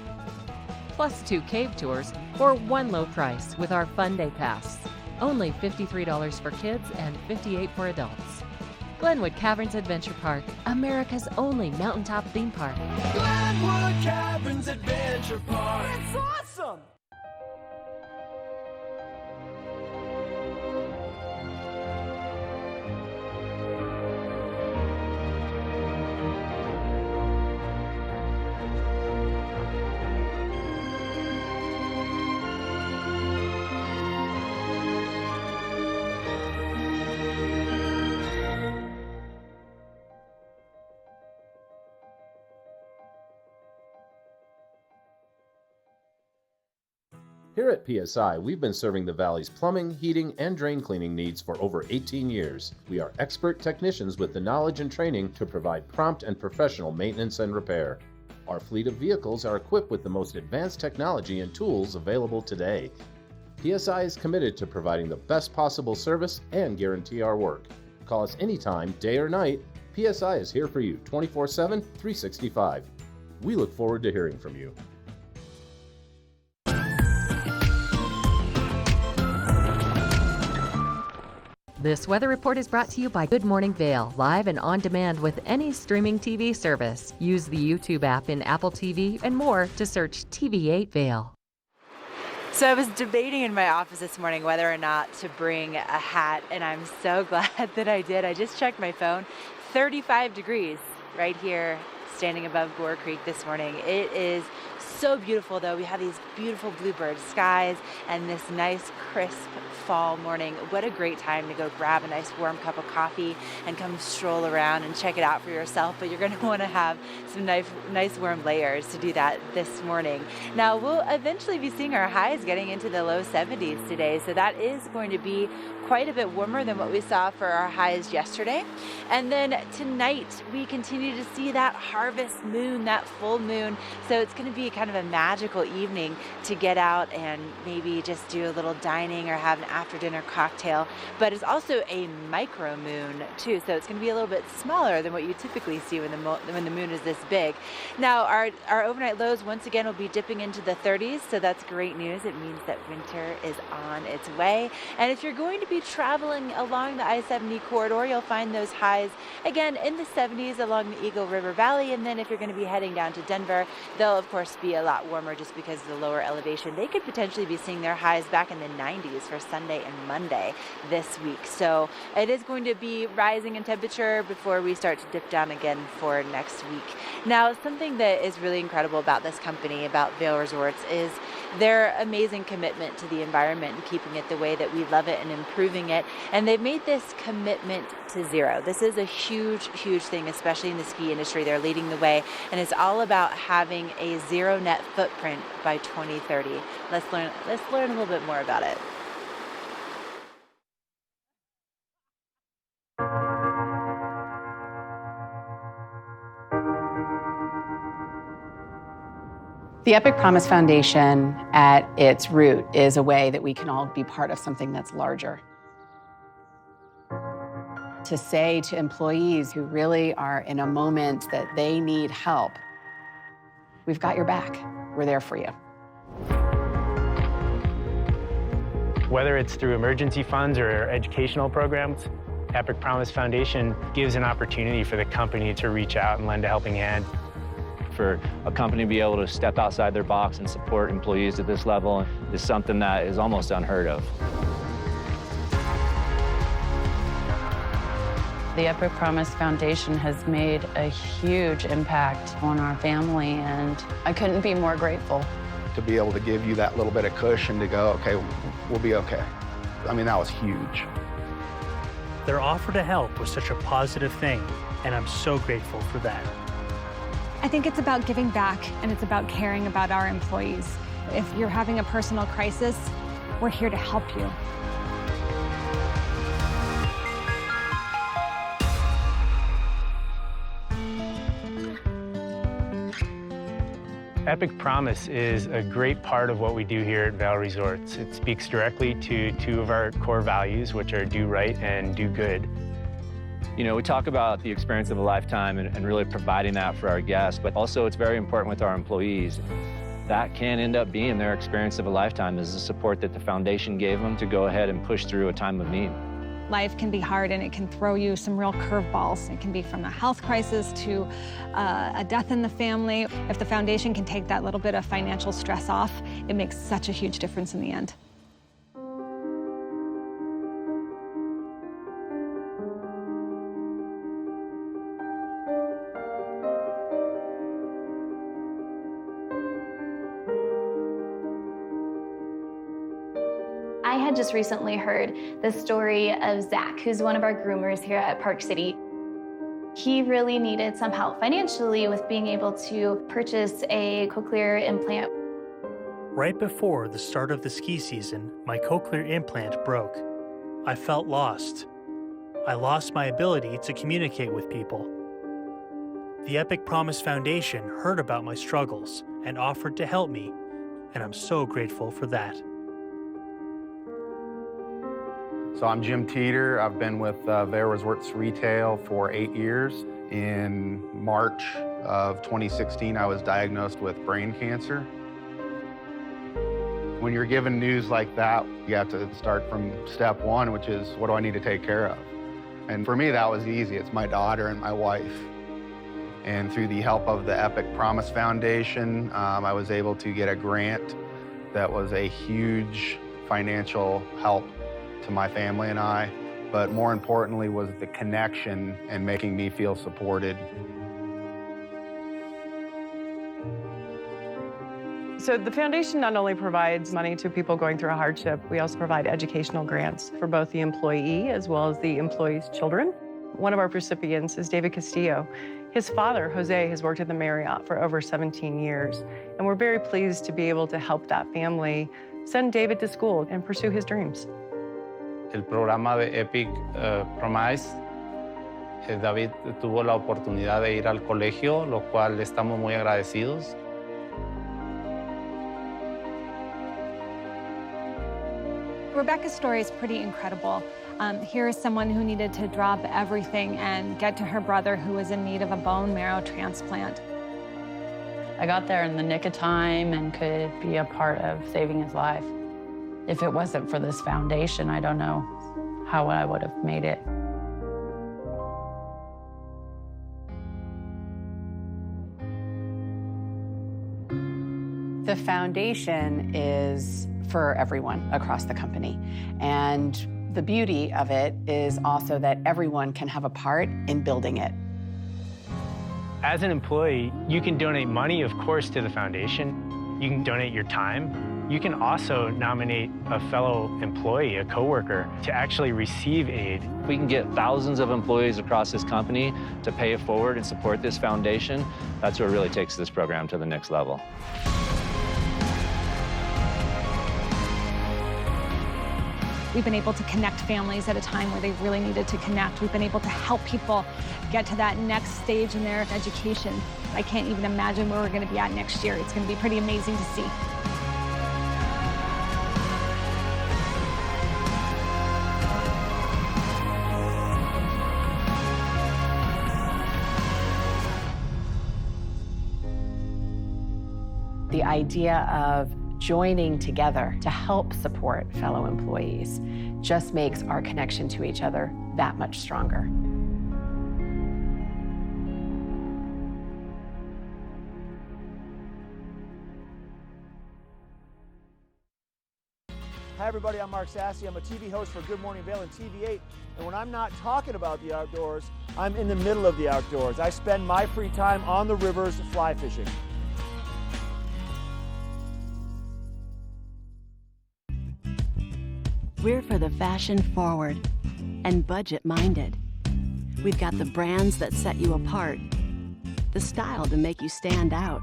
plus 2 cave tours for one low price with our Fun Day Pass. Only $53 for kids and $58 for adults. Glenwood Caverns Adventure Park, America's only mountaintop theme park. Glenwood Caverns Adventure Park. It's awesome! Here at PSI, we've been serving the Valley's plumbing, heating, and drain cleaning needs for over 18 years. We are expert technicians with the knowledge and training to provide prompt and professional maintenance and repair. Our fleet of vehicles are equipped with the most advanced technology and tools available today. PSI is committed to providing the best possible service and guarantee our work. Call us anytime, day or night. PSI is here for you 24/7, 365. We look forward to hearing from you. This weather report is brought to you by Good Morning Vail, live and on demand with any streaming TV service. Use the YouTube app in Apple TV and more to search TV8 Vail. So I was debating in my office this morning whether or not to bring a hat, and I'm so glad that I did. I just checked my phone. 35 degrees right here, standing above Gore Creek this morning. It is so beautiful, though. We have these beautiful bluebird skies and this nice crisp fall morning. What a great time to go grab a nice warm cup of coffee and come stroll around and check it out for yourself. But you're going to want to have some nice warm layers to do that this morning. Now, we'll eventually be seeing our highs getting into the low 70s today, so that is going to be quite a bit warmer than what we saw for our highs yesterday. And then tonight we continue to see that harvest moon, that full moon. So it's going to be be kind of a magical evening to get out and maybe just do a little dining or have an after dinner cocktail. But it's also a micro moon too, so it's going to be a little bit smaller than what you typically see when the moon is this big. Now our overnight lows once again will be dipping into the 30s, so that's great news. It means that winter is on its way. And if you're going to be traveling along the I-70 corridor, you'll find those highs again in the 70s along the Eagle River Valley. And then if you're going to be heading down to Denver, they'll of course be a lot warmer just because of the lower elevation. They could potentially be seeing their highs back in the 90s for Sunday and Monday this week. So it is going to be rising in temperature before we start to dip down again for next week. Now, something that is really incredible about this company, about Vail Resorts, is their amazing commitment to the environment and keeping it the way that we love it and improving it. And they've made this commitment to zero. This is a huge, huge thing, especially in the ski industry. They're leading the way, and it's all about having a zero net footprint by 2030. Let's learn a little bit more about it. The Epic Promise Foundation, at its root, is a way that we can all be part of something that's larger. To say to employees who really are in a moment that they need help, we've got your back. We're there for you. Whether it's through emergency funds or educational programs, Epic Promise Foundation gives an opportunity for the company to reach out and lend a helping hand. For a company to be able to step outside their box and support employees at this level is something that is almost unheard of. The Epic Promise Foundation has made a huge impact on our family, and I couldn't be more grateful. To be able to give you that little bit of cushion to go, okay, we'll be okay. I mean, that was huge. Their offer to help was such a positive thing, and I'm so grateful for that. I think it's about giving back, and it's about caring about our employees. If you're having a personal crisis, we're here to help you. Epic Promise is a great part of what we do here at Vail Resorts. It speaks directly to two of our core values, which are do right and do good. You know, we talk about the experience of a lifetime and really providing that for our guests, but also it's very important with our employees. That can end up being their experience of a lifetime, is the support that the foundation gave them to go ahead and push through a time of need. Life can be hard, and it can throw you some real curveballs. It can be from a health crisis to a death in the family. If the foundation can take that little bit of financial stress off, it makes such a huge difference in the end. I had just recently heard the story of Zach, who's one of our groomers here at Park City. He really needed some help financially with being able to purchase a cochlear implant. Right before the start of the ski season, my cochlear implant broke. I felt lost. I lost my ability to communicate with people. The Epic Promise Foundation heard about my struggles and offered to help me, and I'm so grateful for that. So I'm Jim Teeter. I've been with Vail Resorts Retail for 8 years. In March of 2016, I was diagnosed with brain cancer. When you're given news like that, you have to start from step one, which is, what do I need to take care of? And for me, that was easy. It's my daughter and my wife. And through the help of the Epic Promise Foundation, I was able to get a grant that was a huge financial help to my family and I, but more importantly was the connection and making me feel supported. So the foundation not only provides money to people going through a hardship, we also provide educational grants for both the employee as well as the employee's children. One of our recipients is David Castillo. His father, Jose, has worked at the Marriott for over 17 years, and we're very pleased to be able to help that family send David to school and pursue his dreams. El programa de Epic Promise, David tuvo la oportunidad de ir al colegio, lo cual estamos muy agradecidos. Rebecca's story is pretty incredible. Here is someone who needed to drop everything and get to her brother who was in need of a bone marrow transplant. I got there in the nick of time and could be a part of saving his life. If it wasn't for this foundation, I don't know how I would have made it. The foundation is for everyone across the company. And the beauty of it is also that everyone can have a part in building it. As an employee, you can donate money, of course, to the foundation. You can donate your time. You can also nominate a fellow employee, a coworker, to actually receive aid. We can get thousands of employees across this company to pay it forward and support this foundation. That's what really takes this program to the next level. We've been able to connect families at a time where they really needed to connect. We've been able to help people get to that next stage in their education. I can't even imagine where we're going to be at next year. It's going to be pretty amazing to see. The idea of joining together to help support fellow employees just makes our connection to each other that much stronger. Hi everybody, I'm Mark Sassy. I'm a TV host for Good Morning Vail and TV8. And when I'm not talking about the outdoors, I'm in the middle of the outdoors. I spend my free time on the rivers fly fishing. We're for the fashion forward and budget minded. We've got the brands that set you apart, the style to make you stand out,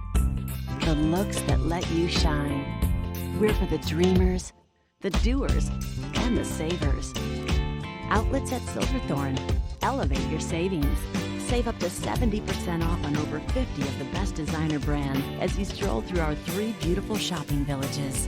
the looks that let you shine. We're for the dreamers, the doers, and the savers. Outlets at Silverthorne. Elevate your savings. Save up to 70% off on over 50 of the best designer brands as you stroll through our 3 beautiful shopping villages.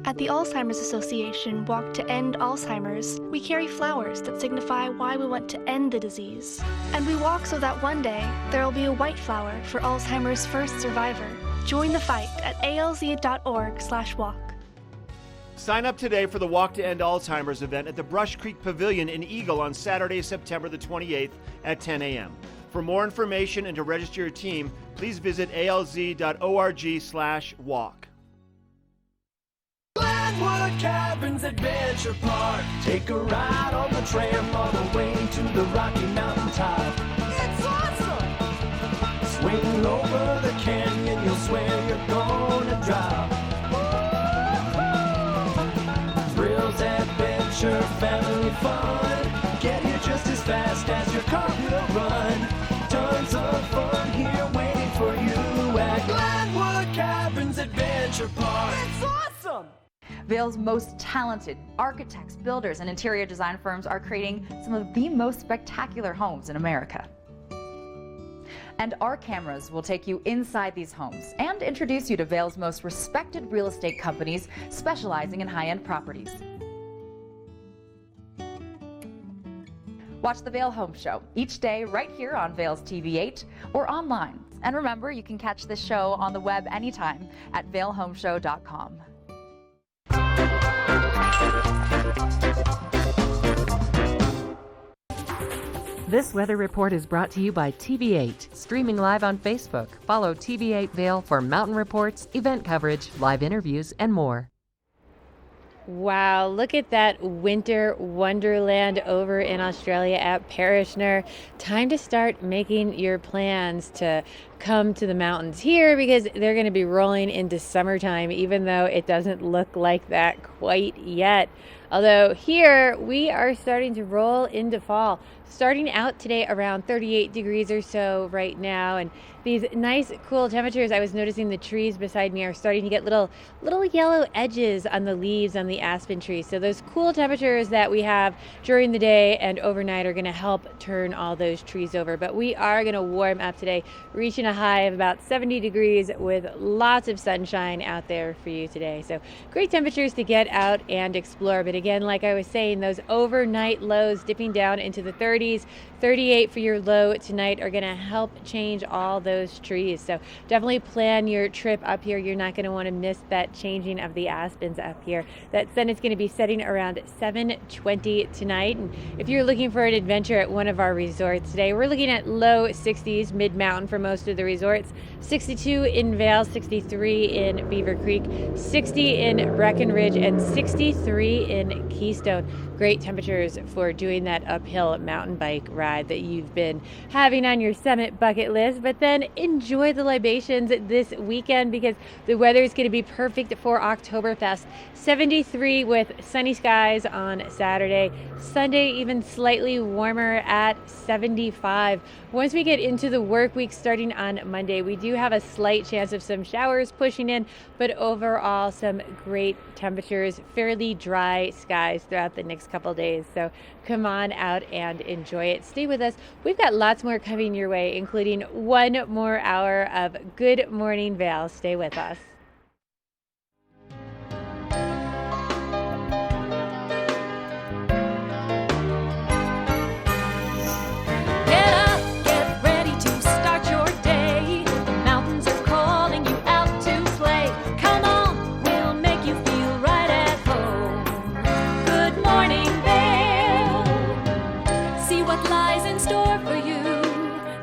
At the Alzheimer's Association Walk to End Alzheimer's, we carry flowers that signify why we want to end the disease. And we walk so that one day there will be a white flower for Alzheimer's first survivor. Join the fight at alz.org/walk. Sign up today for the Walk to End Alzheimer's event at the Brush Creek Pavilion in Eagle on Saturday, September the 28th at 10 a.m. For more information and to register your team, please visit alz.org/walk. Glenwood Cabins Adventure Park. Take a ride on the tram all the way to the Rocky Mountain top. It's awesome! Swing over the canyon, you'll swear you're gonna drop. Thrills, adventure, family fun. Get here just as fast as your car will run. Tons of fun here waiting for you at Glenwood Cabins Adventure Park. It's awesome! Vail's most talented architects, builders, and interior design firms are creating some of the most spectacular homes in America. And our cameras will take you inside these homes and introduce you to Vail's most respected real estate companies specializing in high-end properties. Watch the Vail Home Show each day right here on Vail's TV8 or online. And remember, you can catch this show on the web anytime at vailhomeshow.com. This weather report is brought to you by TV8, streaming live on Facebook. Follow TV8 Vail for mountain reports, event coverage, live interviews, and more. Wow, look at that winter wonderland over in Australia at Parishner. Time to start making your plans to come to the mountains here because they're going to be rolling into summertime, even though it doesn't look like that quite yet. Although here we are starting to roll into fall. Starting out today around 38 degrees or so right now, and these nice cool temperatures. I was noticing the trees beside me are starting to get little yellow edges on the leaves on the aspen trees. So those cool temperatures that we have during the day and overnight are going to help turn all those trees over. But we are going to warm up today, reaching a high of about 70 degrees with lots of sunshine out there for you today. So great temperatures to get out and explore. But again, like I was saying, those overnight lows dipping down into the 30s, 38 for your low tonight are going to help change all those trees. So definitely plan your trip up here. You're not going to want to miss that changing of the aspens up here. That sun is going to be setting around 7:20 tonight. And if you're looking for an adventure at one of our resorts today, we're looking at low 60s mid-mountain for most of the resorts. 62 in Vail, 63 in Beaver Creek, 60 in Breckenridge, and 63 in Keystone. Great temperatures for doing that uphill mountain bike ride that you've been having on your summit bucket list. But then enjoy the libations this weekend because the weather is going to be perfect for Oktoberfest. 73 with sunny skies on Saturday. Sunday even slightly warmer at 75. Once we get into the work week starting on Monday, we do have a slight chance of some showers pushing in, but overall some great temperatures, fairly dry skies throughout the next couple days. So come on out and enjoy it. Stay with us. We've got lots more coming your way, including one more hour of Good Morning Vail. Stay with us.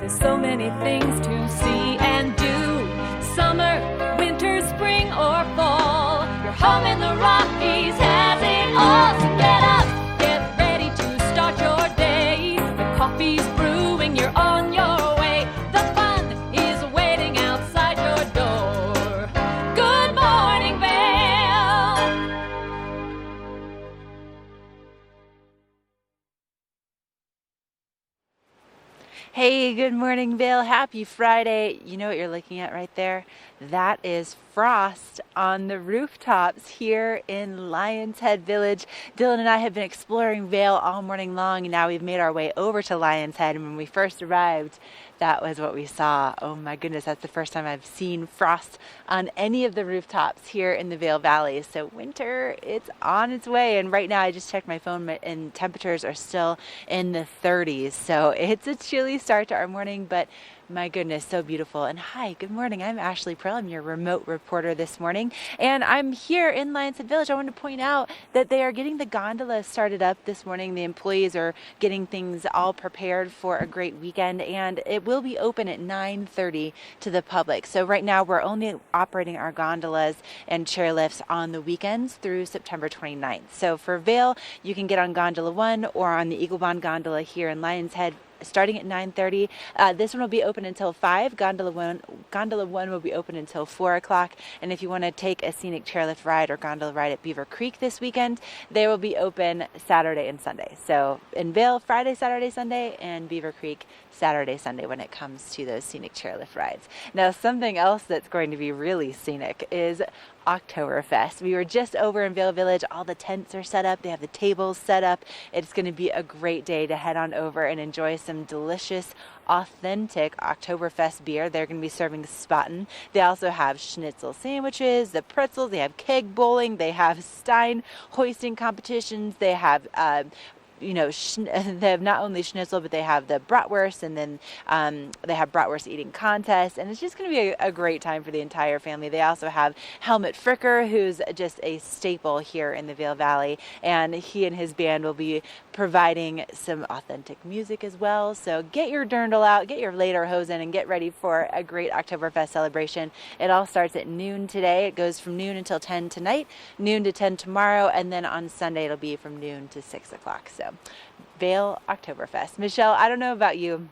So many things to see and do. Summer, winter, spring, or fall. Your home in the Rockies has it all. So get up, get ready to start your day. The coffee's brewing, you're on your way. The fun is waiting outside your door. Good morning, Vail. Hey, good morning, Vail. Happy Friday. You know what you're looking at right there? That is frost on the rooftops here in Lions Head Village. Dylan and I have been exploring Vail all morning long, and now we've made our way over to Lions Head. And when we first arrived, that was what we saw. Oh my goodness, that's the first time I've seen frost on any of the rooftops here in the Vail Valley. So winter, it's on its way. And right now I just checked my phone and temperatures are still in the 30s. So it's a chilly start to our morning, but my goodness, so beautiful. And hi, good morning. I'm Ashley Prill. I'm your remote reporter this morning. And I'm here in Lions Head Village. I want to point out that they are getting the gondola started up this morning. The employees are getting things all prepared for a great weekend. And it will be open at 9:30 to the public. So right now we're only operating our gondolas and chairlifts on the weekends through September 29th. So for Vail, you can get on Gondola 1 or on the Eagle Bond Gondola here in Lions Head starting at 9:30. This one will be open until 5. Gondola 1 will be open until 4 o'clock. And if you want to take a scenic chairlift ride or gondola ride at Beaver Creek this weekend, they will be open Saturday and Sunday. So in Vail, Friday, Saturday, Sunday, and Beaver Creek, Saturday, Sunday when it comes to those scenic chairlift rides. Now, something else that's going to be really scenic is Oktoberfest. We were just over in Vail Village. All the tents are set up. They have the tables set up. It's going to be a great day to head on over and enjoy some delicious, authentic Oktoberfest beer. They're going to be serving Spaten. They also have schnitzel sandwiches, the pretzels. They have keg bowling. They have Stein hoisting competitions. They have they have not only schnitzel, but they have the bratwurst, and then they have bratwurst eating contests, and it's just going to be a great time for the entire family. They also have Helmut Fricker, who's just a staple here in the Vail Valley, and he and his band will be providing some authentic music as well. So get your dirndl out, get your lederhosen, and get ready for a great Oktoberfest celebration. It all starts at noon today. It goes from noon until 10 tonight, noon to 10 tomorrow, and then on Sunday it'll be from noon to 6 o'clock. So Vail Oktoberfest. Michelle, I don't know about you,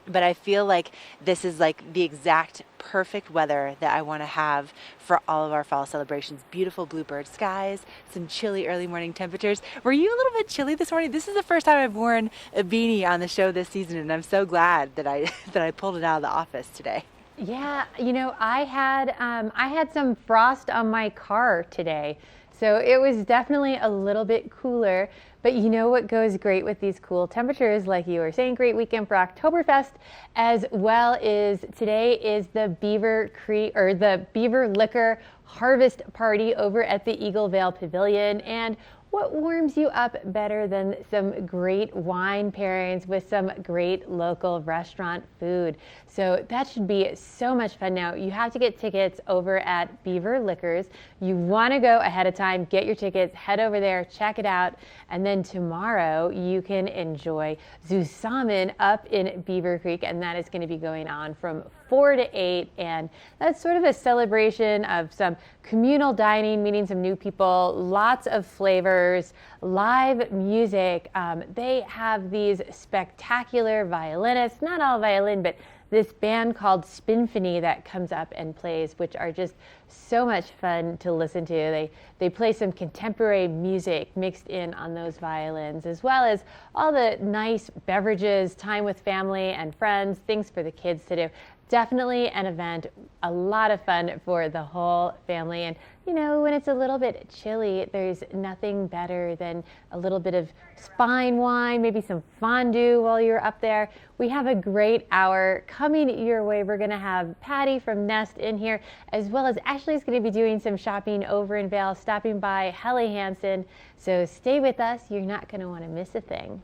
But I feel like this is like the exact perfect weather that I want to have for all of our fall celebrations. Beautiful bluebird skies, some chilly early morning temperatures. Were you a little bit chilly this morning? This is the first time I've worn a beanie on the show this season, and I'm so glad that I pulled it out of the office today. Yeah, you know, I had some frost on my car today, so it was definitely a little bit cooler. But you know what goes great with these cool temperatures, like you were saying, great weekend for Oktoberfest, as well as today is the Beaver Creek or the Beaver Liquor Harvest Party over at the Eagle Vale Pavilion. And what warms you up better than some great wine pairings with some great local restaurant food? So that should be so much fun. Now, you have to get tickets over at Beaver Liquors. You want to go ahead of time, get your tickets, head over there, check it out. And then tomorrow you can enjoy Zusammen up in Beaver Creek, and that is going to be going on from 4 to 8. And that's sort of a celebration of some communal dining, meeting some new people, lots of flavors, live music. They have these spectacular violinists, not all violin, but this band called Spinfony that comes up and plays, which are just so much fun to listen to. They play some contemporary music mixed in on those violins, as well as all the nice beverages, time with family and friends, things for the kids to do. Definitely an event, a lot of fun for the whole family. And you know, when it's a little bit chilly, there's nothing better than a little bit of fine wine, maybe some fondue while you're up there. We have a great hour coming your way. We're going to have Patty from Nest in here, as well as Ashley's going to be doing some shopping over in Vail, stopping by Helly Hansen. So stay with us. You're not going to want to miss a thing.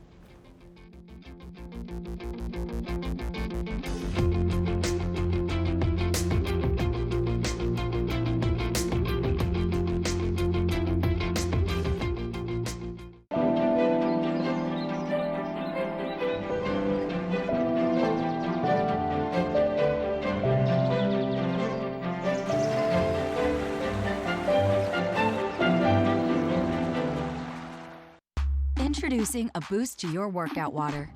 Introducing a boost to your workout water.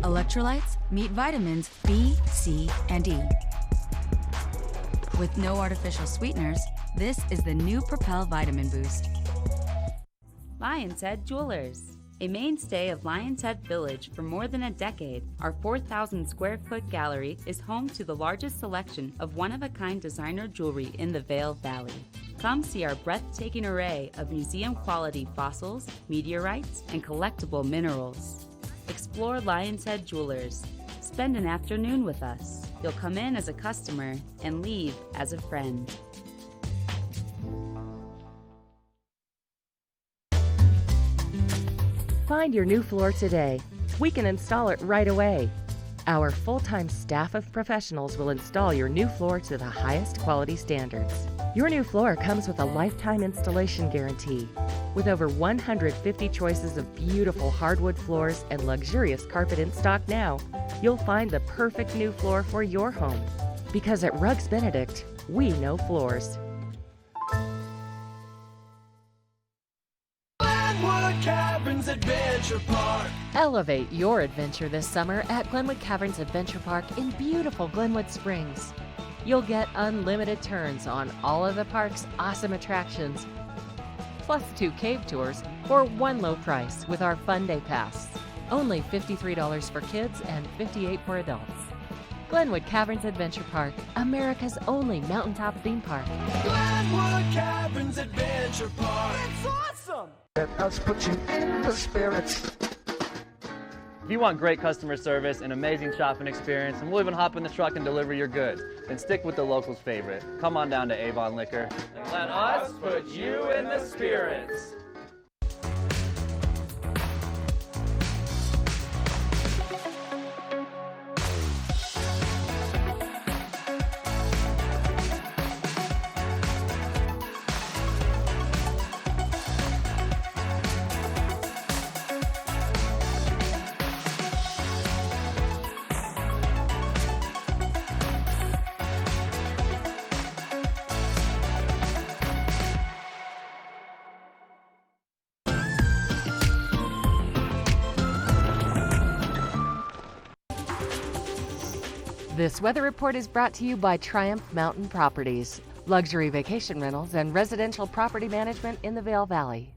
Electrolytes meet vitamins B, C, and E. With no artificial sweeteners, this is the new Propel Vitamin Boost. Lion's Head Jewelers. A mainstay of Lion's Head Village for more than a decade, our 4,000 square foot gallery is home to the largest selection of one-of-a-kind designer jewelry in the Vail Valley. Come see our breathtaking array of museum-quality fossils, meteorites, and collectible minerals. Explore Lion's Head Jewelers. Spend an afternoon with us. You'll come in as a customer and leave as a friend. Find your new floor today. We can install it right away. Our full-time staff of professionals will install your new floor to the highest quality standards. Your new floor comes with a lifetime installation guarantee. With over 150 choices of beautiful hardwood floors and luxurious carpet in stock now, you'll find the perfect new floor for your home. Because at Rugs Benedict, we know floors. Adventure Park. Elevate your adventure this summer at Glenwood Caverns Adventure Park in beautiful Glenwood Springs. You'll get unlimited turns on all of the park's awesome attractions, plus 2 cave tours for one low price with our Fun Day Pass. Only $53 for kids and $58 for adults. Glenwood Caverns Adventure Park, America's only mountaintop theme park. Glenwood Caverns Adventure Park. It's awesome! Let us put you in the spirits. If you want great customer service and amazing shopping experience, and we'll even hop in the truck and deliver your goods, then stick with the locals' favorite. Come on down to Avon Liquor. And let us put you in the spirits. This weather report is brought to you by Triumph Mountain Properties, luxury vacation rentals and residential property management in the Vail Valley.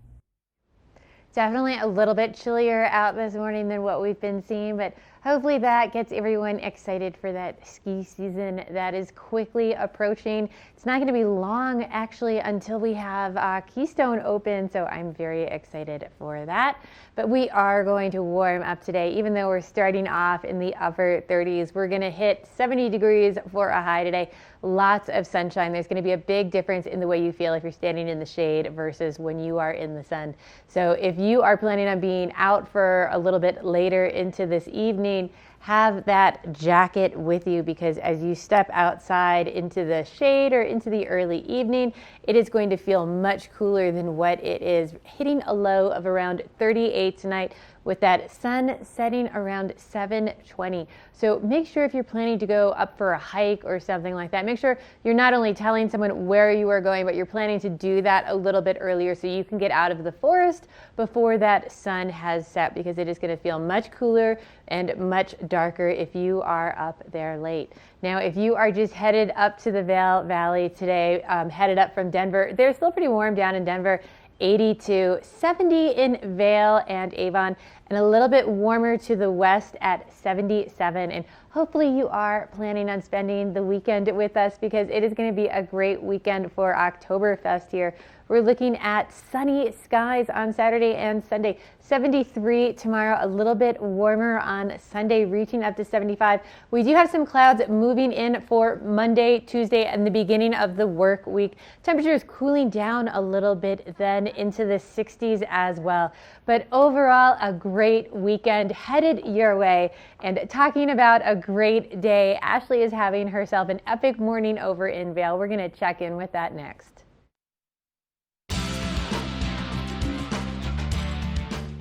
Definitely a little bit chillier out this morning than what we've been seeing, but hopefully that gets everyone excited for that ski season that is quickly approaching. It's not going to be long actually until we have Keystone open, so I'm very excited for that. But we are going to warm up today, even though we're starting off in the upper 30s. We're going to hit 70 degrees for a high today. Lots of sunshine. There's going to be a big difference in the way you feel if you're standing in the shade versus when you are in the sun. So if you are planning on being out for a little bit later into this evening, have that jacket with you, because as you step outside into the shade or into the early evening, it is going to feel much cooler than what it is, hitting a low of around 38 tonight with that sun setting around 7:20. So make sure if you're planning to go up for a hike or something like that, make sure you're not only telling someone where you are going, but you're planning to do that a little bit earlier so you can get out of the forest before that sun has set, because it is going to feel much cooler and much darker if you are up there late. Now, if you are just headed up to the Vail Valley today, headed up from Denver, they're still pretty warm down in Denver. 82, 70 in Vail and Avon, and a little bit warmer to the west at 77. And hopefully you are planning on spending the weekend with us, because it is going to be a great weekend for Oktoberfest here. We're looking at sunny skies on Saturday and Sunday. 73 tomorrow, a little bit warmer on Sunday, reaching up to 75. We do have some clouds moving in for Monday, Tuesday, and the beginning of the work week. Temperatures cooling down a little bit then into the 60s as well. But overall, a great weekend headed your way. And talking about a great day, Ashley is having herself an epic morning over in Vail. We're going to check in with that next.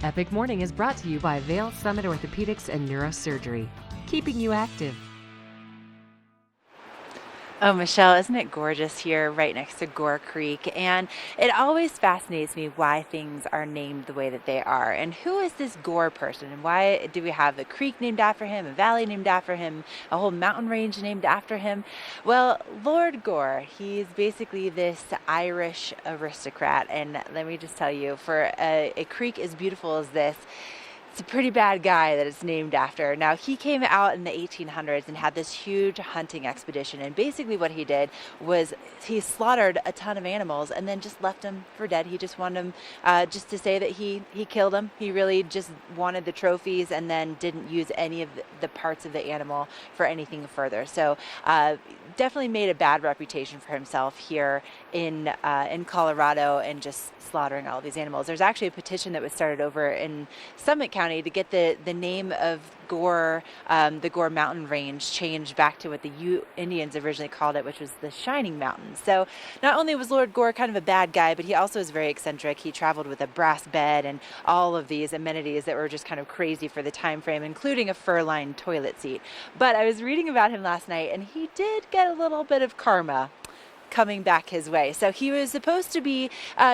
Epic Morning is brought to you by Vail Summit Orthopedics and Neurosurgery, keeping you active. Oh, Michelle, isn't it gorgeous here right next to Gore Creek? And it always fascinates me why things are named the way that they are. And who is this Gore person? And why do we have a creek named after him, a valley named after him, a whole mountain range named after him? Well, Lord Gore, he's basically this Irish aristocrat. And let me just tell you, for a creek as beautiful as this, it's a pretty bad guy that it's named after. Now, he came out in the 1800s and had this huge hunting expedition. And basically what he did was he slaughtered a ton of animals and then just left them for dead. He just wanted them just to say that he killed them. He really just wanted the trophies and then didn't use any of the parts of the animal for anything further. So definitely made a bad reputation for himself here in Colorado, and just slaughtering all of these animals. There's actually a petition that was started over in Summit County to get the name of Gore, the Gore Mountain Range, changed back to what the Ute Indians originally called it, which was the Shining Mountains. So not only was Lord Gore kind of a bad guy, but he also was very eccentric. He traveled with a brass bed and all of these amenities that were just kind of crazy for the time frame, including a fur-lined toilet seat. But I was reading about him last night, and he did get a little bit of karma coming back his way. So he was supposed to be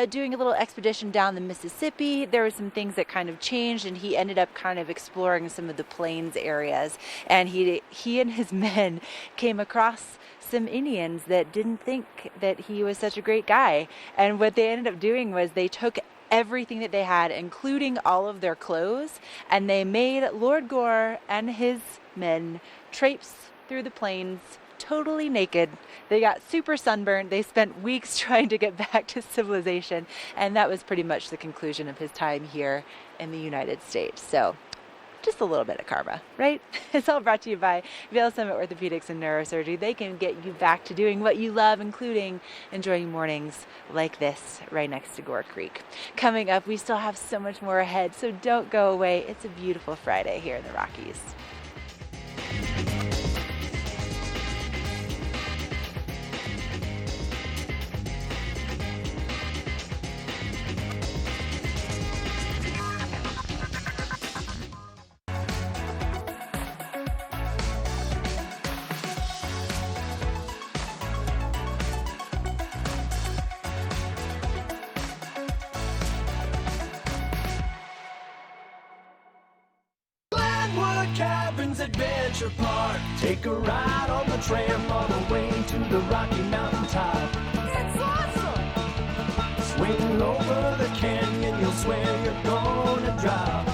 doing a little expedition down the Mississippi. There were some things that kind of changed, and he ended up kind of exploring some of the plains areas. And he and his men came across some Indians that didn't think that he was such a great guy. And what they ended up doing was they took everything that they had, including all of their clothes, and they made Lord Gore and his men traipse through the plains totally naked. They got super sunburned. They spent weeks trying to get back to civilization, and that was pretty much the conclusion of his time here in the United States. So just a little bit of karma, right? It's all brought to you by Vail Summit Orthopedics and Neurosurgery. They can get you back to doing what you love, including enjoying mornings like this right next to Gore Creek. Coming up, we still have so much more ahead, so don't go away. It's a beautiful Friday here in the Rockies. Cabin Caverns Adventure Park. Take a ride on the tram all the way to the Rocky Mountain top. It's awesome! Swing over the canyon, you'll swear you're gonna drop.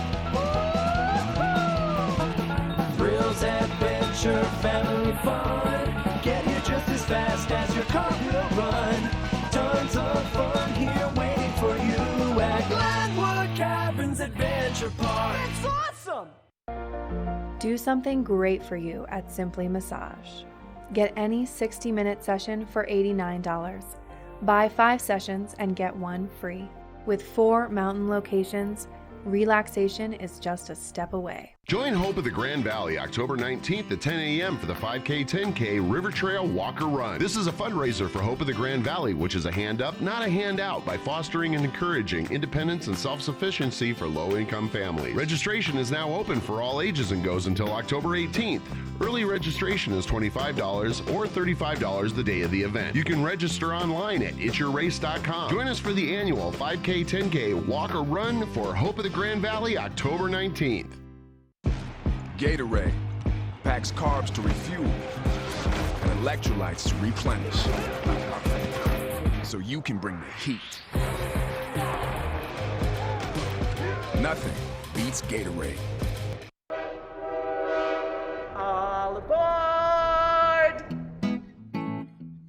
Thrills, adventure, family fun. Get here just as fast as your car will run. Tons of fun here waiting for you at Glenwood Caverns Adventure Park. It's awesome! Do something great for you at Simply Massage. Get any 60-minute session for $89. Buy 5 sessions and get 1 free. With 4 mountain locations, relaxation is just a step away. Join Hope of the Grand Valley October 19th at 10 a.m. for the 5K 10K River Trail Walker Run. This is a fundraiser for Hope of the Grand Valley, which is a hand up, not a handout, by fostering and encouraging independence and self-sufficiency for low-income families. Registration is now open for all ages and goes until October 18th. Early registration is $25 or $35 the day of the event. You can register online at itsyourrace.com. Join us for the annual 5K 10K Walker Run for Hope of the Grand Valley October 19th. Gatorade packs carbs to refuel and electrolytes to replenish, so you can bring the heat. Nothing beats Gatorade. All aboard!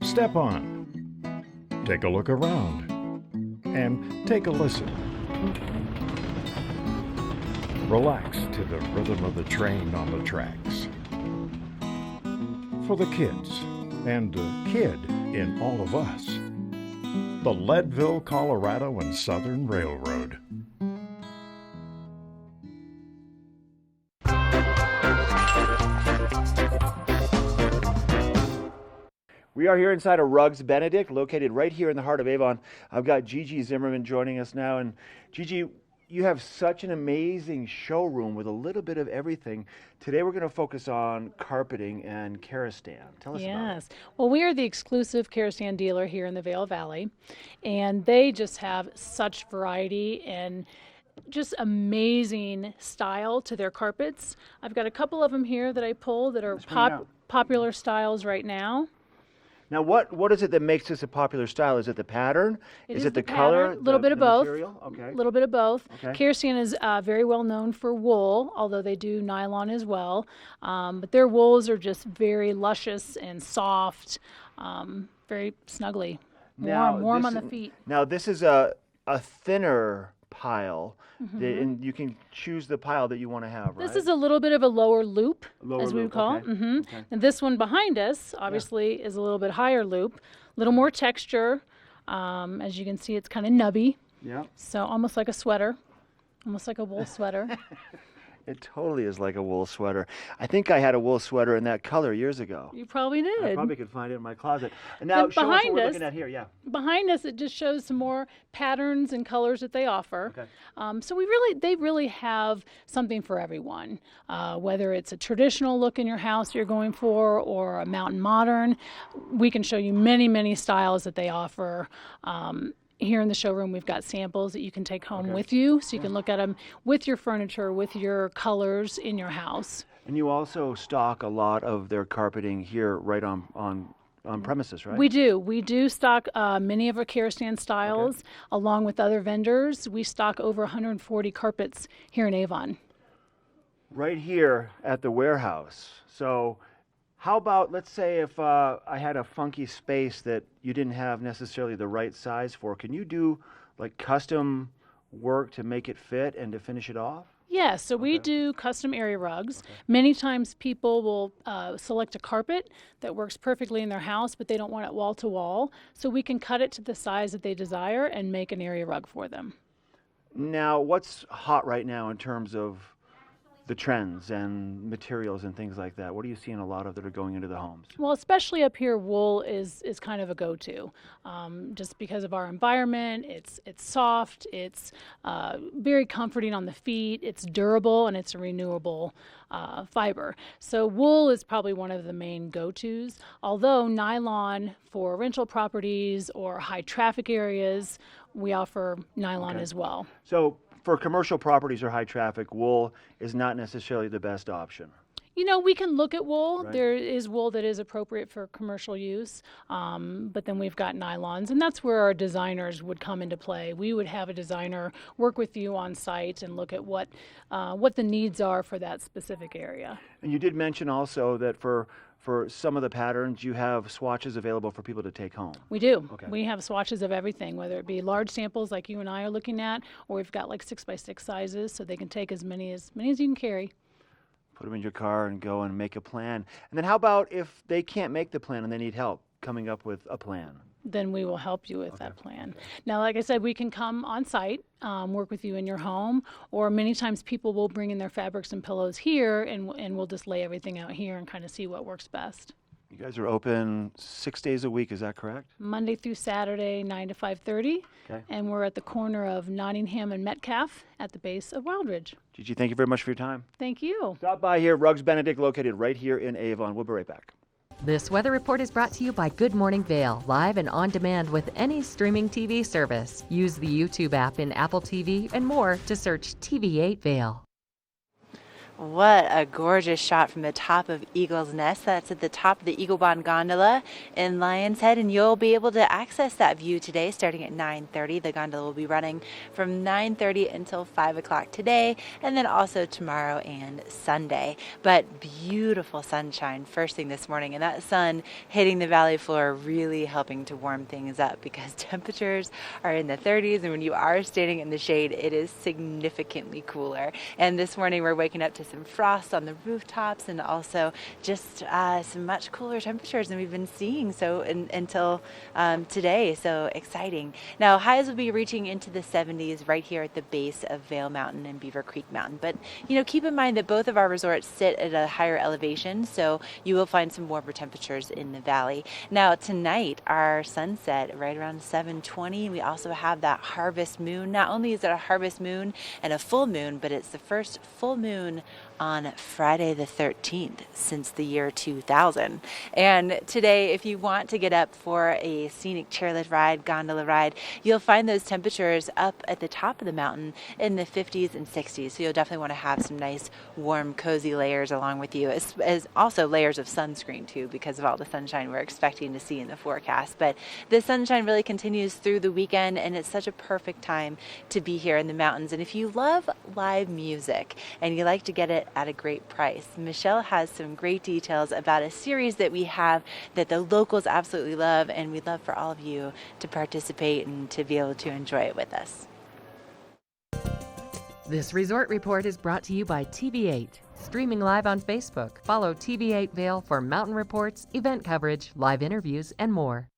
Step on. Take a look around. And take a listen. Relax to the rhythm of the train on the tracks. For the kids, and the kid in all of us, the Leadville, Colorado and Southern Railroad. We are here inside of Rugs Benedict, located right here in the heart of Avon. I've got Gigi Zimmerman joining us now. And Gigi, you have such an amazing showroom with a little bit of everything. Today we're going to focus on carpeting and Karastan. Tell us about it. Yes. Well, we are the exclusive Karastan dealer here in the Vail Valley, and they just have such variety and just amazing style to their carpets. I've got a couple of them here that I pulled that are popular styles right now. Now, what is it that makes this a popular style? Is it the pattern? Is it the color? A little bit of both. Okay. A little bit of both. Okay. Karastan is very well known for wool, although they do nylon as well. But their wools are just very luscious and soft, very snuggly, warm on the feet. Now, this is a thinner pile, and you can choose the pile that you want to have, right? This is a little bit of a lower loop, as we would call it. Okay. And this one behind us, obviously, is a little bit higher loop, a little more texture. As you can see, it's kind of nubby. Yeah. So almost like a sweater, almost like a wool sweater. It totally is like a wool sweater. I think I had a wool sweater in that color years ago. You probably did. I probably could find it in my closet. And now, show us what we're looking at here. Yeah. Behind us, it just shows some more patterns and colors that they offer. Okay. So they really have something for everyone. Whether it's a traditional look in your house you're going for, or a mountain modern, we can show you many, many styles that they offer. Here in the showroom, we've got samples that you can take home with you, so you can look at them with your furniture, with your colors in your house. And you also stock a lot of their carpeting here right on premises, right? We do. We do stock many of our Karastan styles, along with other vendors. We stock over 140 carpets here in Avon. Right here at the warehouse. So how about, let's say if I had a funky space that you didn't have necessarily the right size for, can you do like custom work to make it fit and to finish it off? Yes, so we do custom area rugs. Many times people will select a carpet that works perfectly in their house, but they don't want it wall to wall. So we can cut it to the size that they desire and make an area rug for them. Now, what's hot right now in terms of the trends and materials and things like that? What are you seeing a lot of that are going into the homes? Well, especially up here, wool is kind of a go-to, just because of our environment. It's soft, it's very comforting on the feet, it's durable, and it's a renewable fiber. So wool is probably one of the main go-tos, although nylon for rental properties or high traffic areas, we offer nylon as well. So for commercial properties or high traffic, wool is not necessarily the best option. We can look at wool. Right. There is wool that is appropriate for commercial use, but then we've got nylons, and that's where our designers would come into play. We would have a designer work with you on site and look at what the needs are for that specific area. And you did mention also that for some of the patterns, you have swatches available for people to take home. We do. Okay. We have swatches of everything, whether it be large samples like you and I are looking at, or we've got like 6x6 sizes, so they can take as many as you can carry. Put them in your car and go and make a plan. And then how about if they can't make the plan and they need help coming up with a plan? Then we will help you with that plan. Now, like I said, we can come on site, work with you in your home, or many times people will bring in their fabrics and pillows here, and we'll just lay everything out here and kind of see what works best. You guys are open 6 days a week, is that correct? Monday through Saturday, 9 to 5:30, and we're at the corner of Nottingham and Metcalf at the base of Wildridge. Gigi, thank you very much for your time. Thank you. Stop by here, Rugs Benedict, located right here in Avon. We'll be right back. This weather report is brought to you by Good Morning Vail, live and on demand with any streaming TV service. Use the YouTube app in Apple TV and more to search TV8 Vail. What a gorgeous shot from the top of Eagle's Nest. That's at the top of the Eagle Bond Gondola in Lion's Head, and you'll be able to access that view today starting at 9:30. The gondola will be running from 9:30 until 5 o'clock today, and then also tomorrow and Sunday. But beautiful sunshine first thing this morning, and that sun hitting the valley floor really helping to warm things up because temperatures are in the 30s, and when you are standing in the shade, it is significantly cooler. And this morning we're waking up to some frost on the rooftops and also just some much cooler temperatures than we've been seeing until today. So exciting. Now highs will be reaching into the 70s right here at the base of Vail Mountain and Beaver Creek Mountain. But keep in mind that both of our resorts sit at a higher elevation, so you will find some warmer temperatures in the valley. Now tonight our sunset right around 7:20. We also have that harvest moon. Not only is it a harvest moon and a full moon, but it's the first full moon on Friday the 13th since the year 2000. And today, if you want to get up for a scenic chairlift ride, gondola ride, you'll find those temperatures up at the top of the mountain in the 50s and 60s. So you'll definitely want to have some nice, warm, cozy layers along with you, as also layers of sunscreen too, because of all the sunshine we're expecting to see in the forecast. But the sunshine really continues through the weekend, and it's such a perfect time to be here in the mountains. And if you love live music and you like to get it at a great price, Michelle has some great details about a series that we have that the locals absolutely love, and we'd love for all of you to participate and to be able to enjoy it with us. This resort report is brought to you by TV8. Streaming live on Facebook. Follow TV8 Vail for mountain reports, event coverage, live interviews, and more.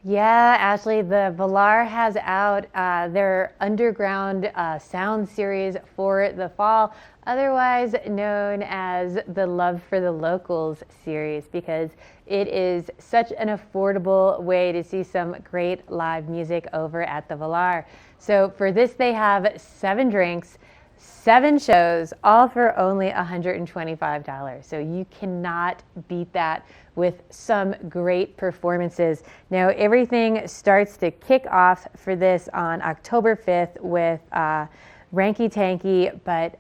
Yeah, Ashley, the Valar has out their underground sound series for the fall, otherwise known as the Love for the Locals series, because it is such an affordable way to see some great live music over at the Valar. So for this, they have 7 drinks, 7 shows, all for only $125. So you cannot beat that with some great performances. Now, everything starts to kick off for this on October 5th with Ranky Tanky, but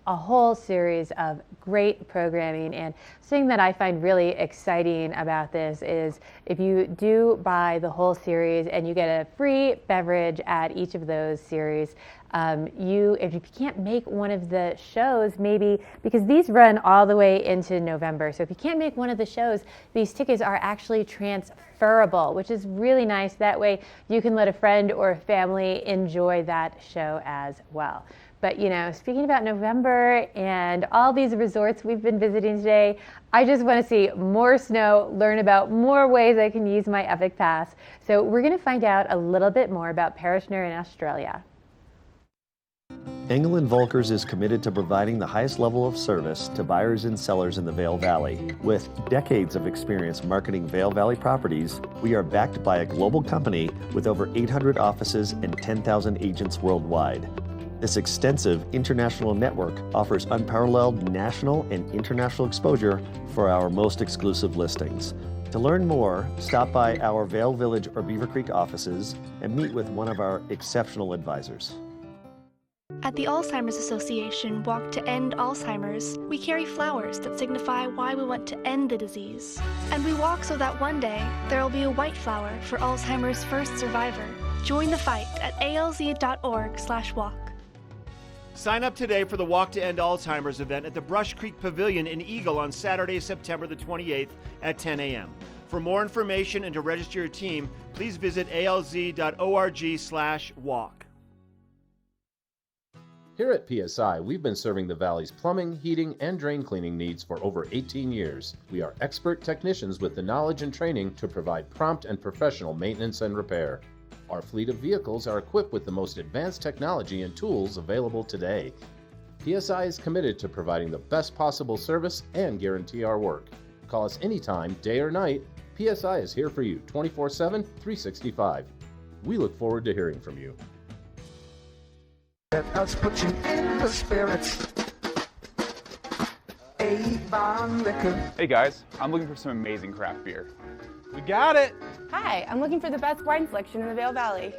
a whole series of great programming. And something that I find really exciting about this is if you do buy the whole series and you get a free beverage at each of those series, if you can't make one of the shows, maybe, because these run all the way into November, so if you can't make one of the shows, these tickets are actually transferable, which is really nice. That way you can let a friend or a family enjoy that show as well. But speaking about November and all these resorts we've been visiting today, I just want to see more snow, learn about more ways I can use my Epic Pass. So we're going to find out a little bit more about Parishner in Australia. Engel & Volkers is committed to providing the highest level of service to buyers and sellers in the Vail Valley. With decades of experience marketing Vail Valley properties, we are backed by a global company with over 800 offices and 10,000 agents worldwide. This extensive international network offers unparalleled national and international exposure for our most exclusive listings. To learn more, stop by our Vail Village or Beaver Creek offices and meet with one of our exceptional advisors. At the Alzheimer's Association Walk to End Alzheimer's, we carry flowers that signify why we want to end the disease. And we walk so that one day there will be a white flower for Alzheimer's first survivor. Join the fight at alz.org/walk. Sign up today for the Walk to End Alzheimer's event at the Brush Creek Pavilion in Eagle on Saturday, September the 28th at 10 a.m. For more information and to register your team, please visit alz.org/walk. Here at PSI, we've been serving the Valley's plumbing, heating, and drain cleaning needs for over 18 years. We are expert technicians with the knowledge and training to provide prompt and professional maintenance and repair. Our fleet of vehicles are equipped with the most advanced technology and tools available today. PSI is committed to providing the best possible service and guarantee our work. Call us anytime, day or night. PSI is here for you 24/7, 365. We look forward to hearing from you. Let us put you in the spirits. Avon Liquor. Hey guys, I'm looking for some amazing craft beer. We got it! Hi, I'm looking for the best wine selection in the Vail Valley.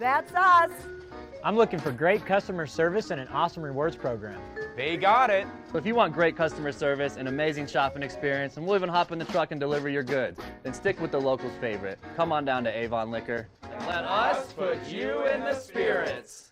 That's us! I'm looking for great customer service and an awesome rewards program. They got it! So if you want great customer service, an amazing shopping experience, and we'll even hop in the truck and deliver your goods, then stick with the locals' favorite. Come on down to Avon Liquor. And let us put you in the spirits.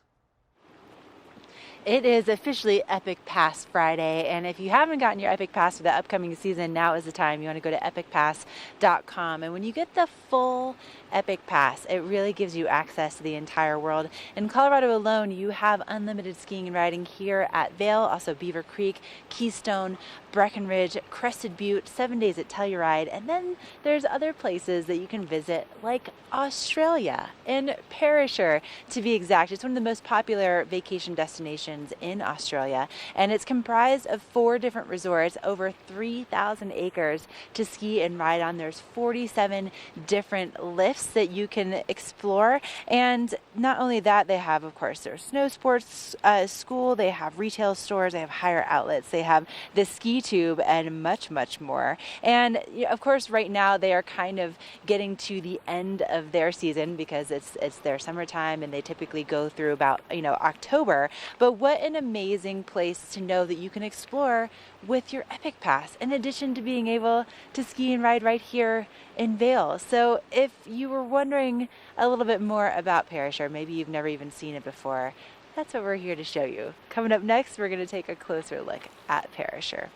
It is officially Epic Pass Friday, and if you haven't gotten your Epic Pass for the upcoming season, now is the time. You want to go to epicpass.com, and when you get the full Epic Pass, it really gives you access to the entire world. In Colorado alone, you have unlimited skiing and riding here at Vail, also Beaver Creek, Keystone, Breckenridge, Crested Butte, 7 days at Telluride, and then there's other places that you can visit, like Australia and Perisher, to be exact. It's one of the most popular vacation destinations in Australia, and it's comprised of 4 different resorts, over 3,000 acres to ski and ride on. There's 47 different lifts that you can explore, and not only that, they have, of course, their snow sports school, they have retail stores, they have higher outlets, they have the ski tube, and much, much more. And of course, right now they are kind of getting to the end of their season because it's their summertime, and they typically go through about October. But what an amazing place to know that you can explore with your Epic Pass, in addition to being able to ski and ride right here in Vail. So if you were wondering a little bit more about Perisher, maybe you've never even seen it before, that's what we're here to show you. Coming up next, we're going to take a closer look at Perisher.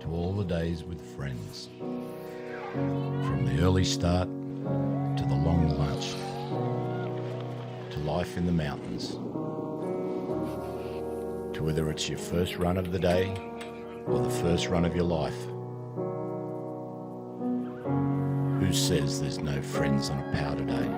To all the days with friends, from the early start to the long lunch, to life in the mountains, to whether it's your first run of the day or the first run of your life. Who says there's no friends on a powder day?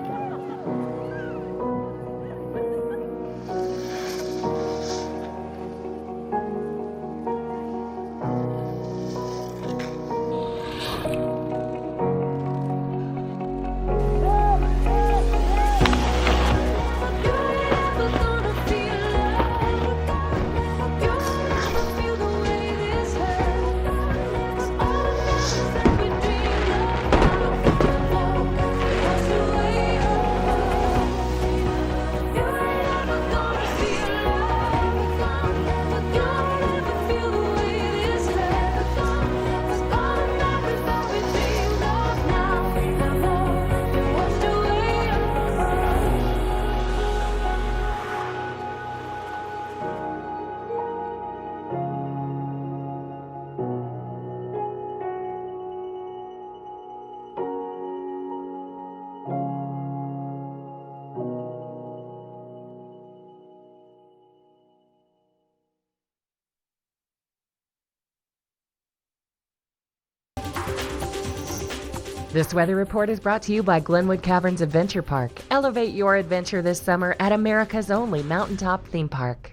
This weather report is brought to you by Glenwood Caverns Adventure Park. Elevate your adventure this summer at America's only mountaintop theme park.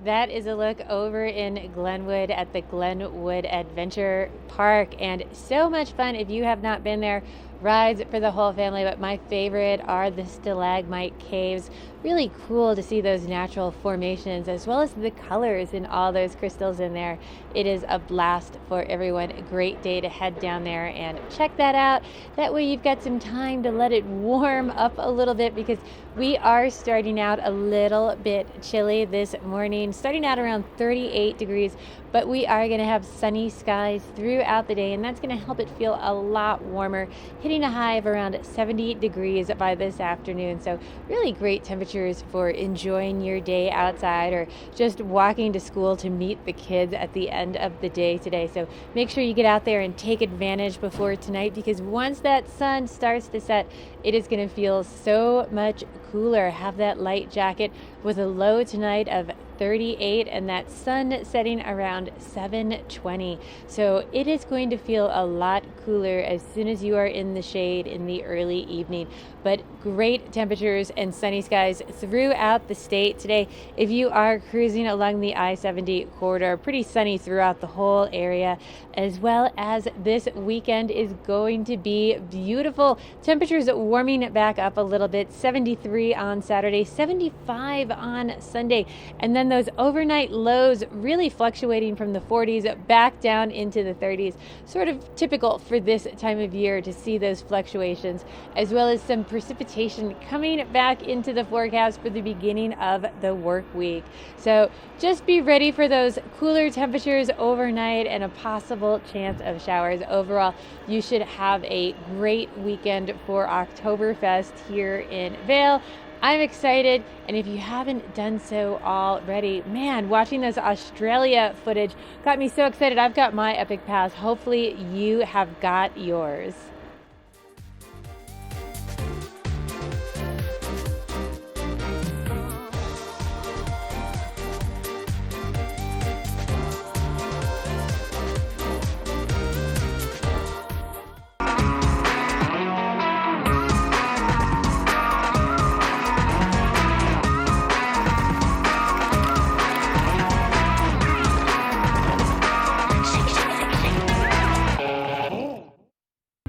That is a look over in Glenwood at the Glenwood Adventure Park, and so much fun. If you have not been there, rides for the whole family, but my favorite are the stalagmite caves. Really cool to see those natural formations as well as the colors in all those crystals in there. It is a blast for everyone. A great day to head down there and check that out. That way you've got some time to let it warm up a little bit, because we are starting out a little bit chilly this morning, starting out around 38 degrees, but we are going to have sunny skies throughout the day, and that's going to help it feel a lot warmer, hitting a high of around 70 degrees by this afternoon. So really great temperatures for enjoying your day outside or just walking to school to meet the kids at the end of the day today. So make sure you get out there and take advantage before tonight, because once that sun starts to set, it is going to feel so much cooler. Have that light jacket with a low tonight of 38 and that sun setting around 7:20. So it is going to feel a lot cooler as soon as you are in the shade in the early evening. But great temperatures and sunny skies throughout the state today. If you are cruising along the I-70 corridor, pretty sunny throughout the whole area, as well as this weekend is going to be beautiful. Temperatures warming back up a little bit, 73 on Saturday, 75 on Sunday, and then those overnight lows really fluctuating from the 40s back down into the 30s. Sort of typical for this time of year to see those fluctuations, as well as some precipitation coming back into the forecast for the beginning of the work week. So just be ready for those cooler temperatures overnight and a possible chance of showers. Overall, you should have a great weekend for Oktoberfest here in Vail. I'm excited, and if you haven't done so already, man, watching those Australia footage got me so excited. I've got my Epic Pass. Hopefully you have got yours.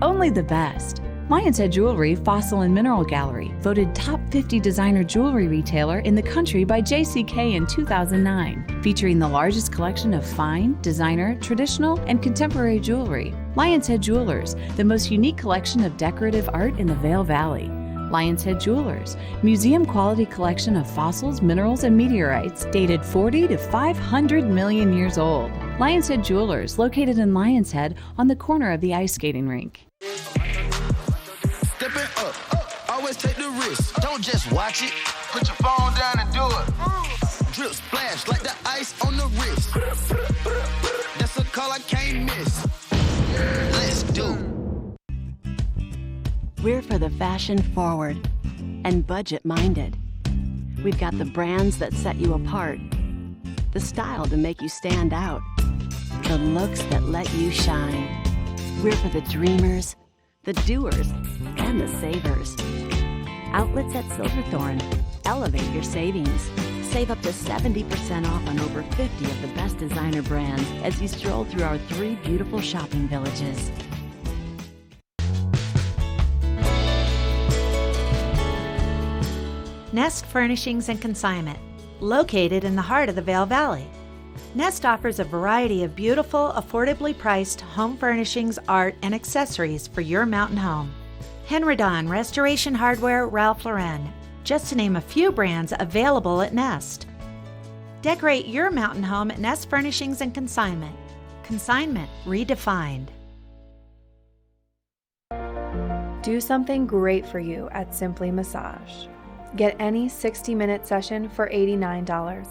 Only the best. Lion's Head Jewelry Fossil and Mineral Gallery, voted top 50 designer jewelry retailer in the country by JCK in 2009, featuring the largest collection of fine, designer, traditional, and contemporary jewelry. Lion's Head Jewelers, the most unique collection of decorative art in the Vail Valley. Lion's Head Jewelers, museum quality collection of fossils, minerals, and meteorites dated 40 to 500 million years old. Lion's Head Jewelers, located in Lion's Head on the corner of the ice skating rink. Stepping up, always take the risk. Don't just watch it. Put your phone down and do it. Drip splash like the ice on the wrist. That's a call I can't miss. Let's do. We're for the fashion forward and budget minded. We've got the brands that set you apart, the style to make you stand out, the looks that let you shine. We're for the dreamers, the doers, and the savers. Outlets at Silverthorne. Elevate your savings. Save up to 70% off on over 50 of the best designer brands as you stroll through our 3 beautiful shopping villages. Nest Furnishings and Consignment, located in the heart of the Vail Valley. Nest offers a variety of beautiful, affordably priced home furnishings, art, and accessories for your mountain home. Henredon, Restoration Hardware, Ralph Lauren, just to name a few brands available at Nest. Decorate your mountain home at Nest Furnishings and Consignment. Consignment redefined. Do something great for you at Simply Massage. Get any 60-minute session for $89.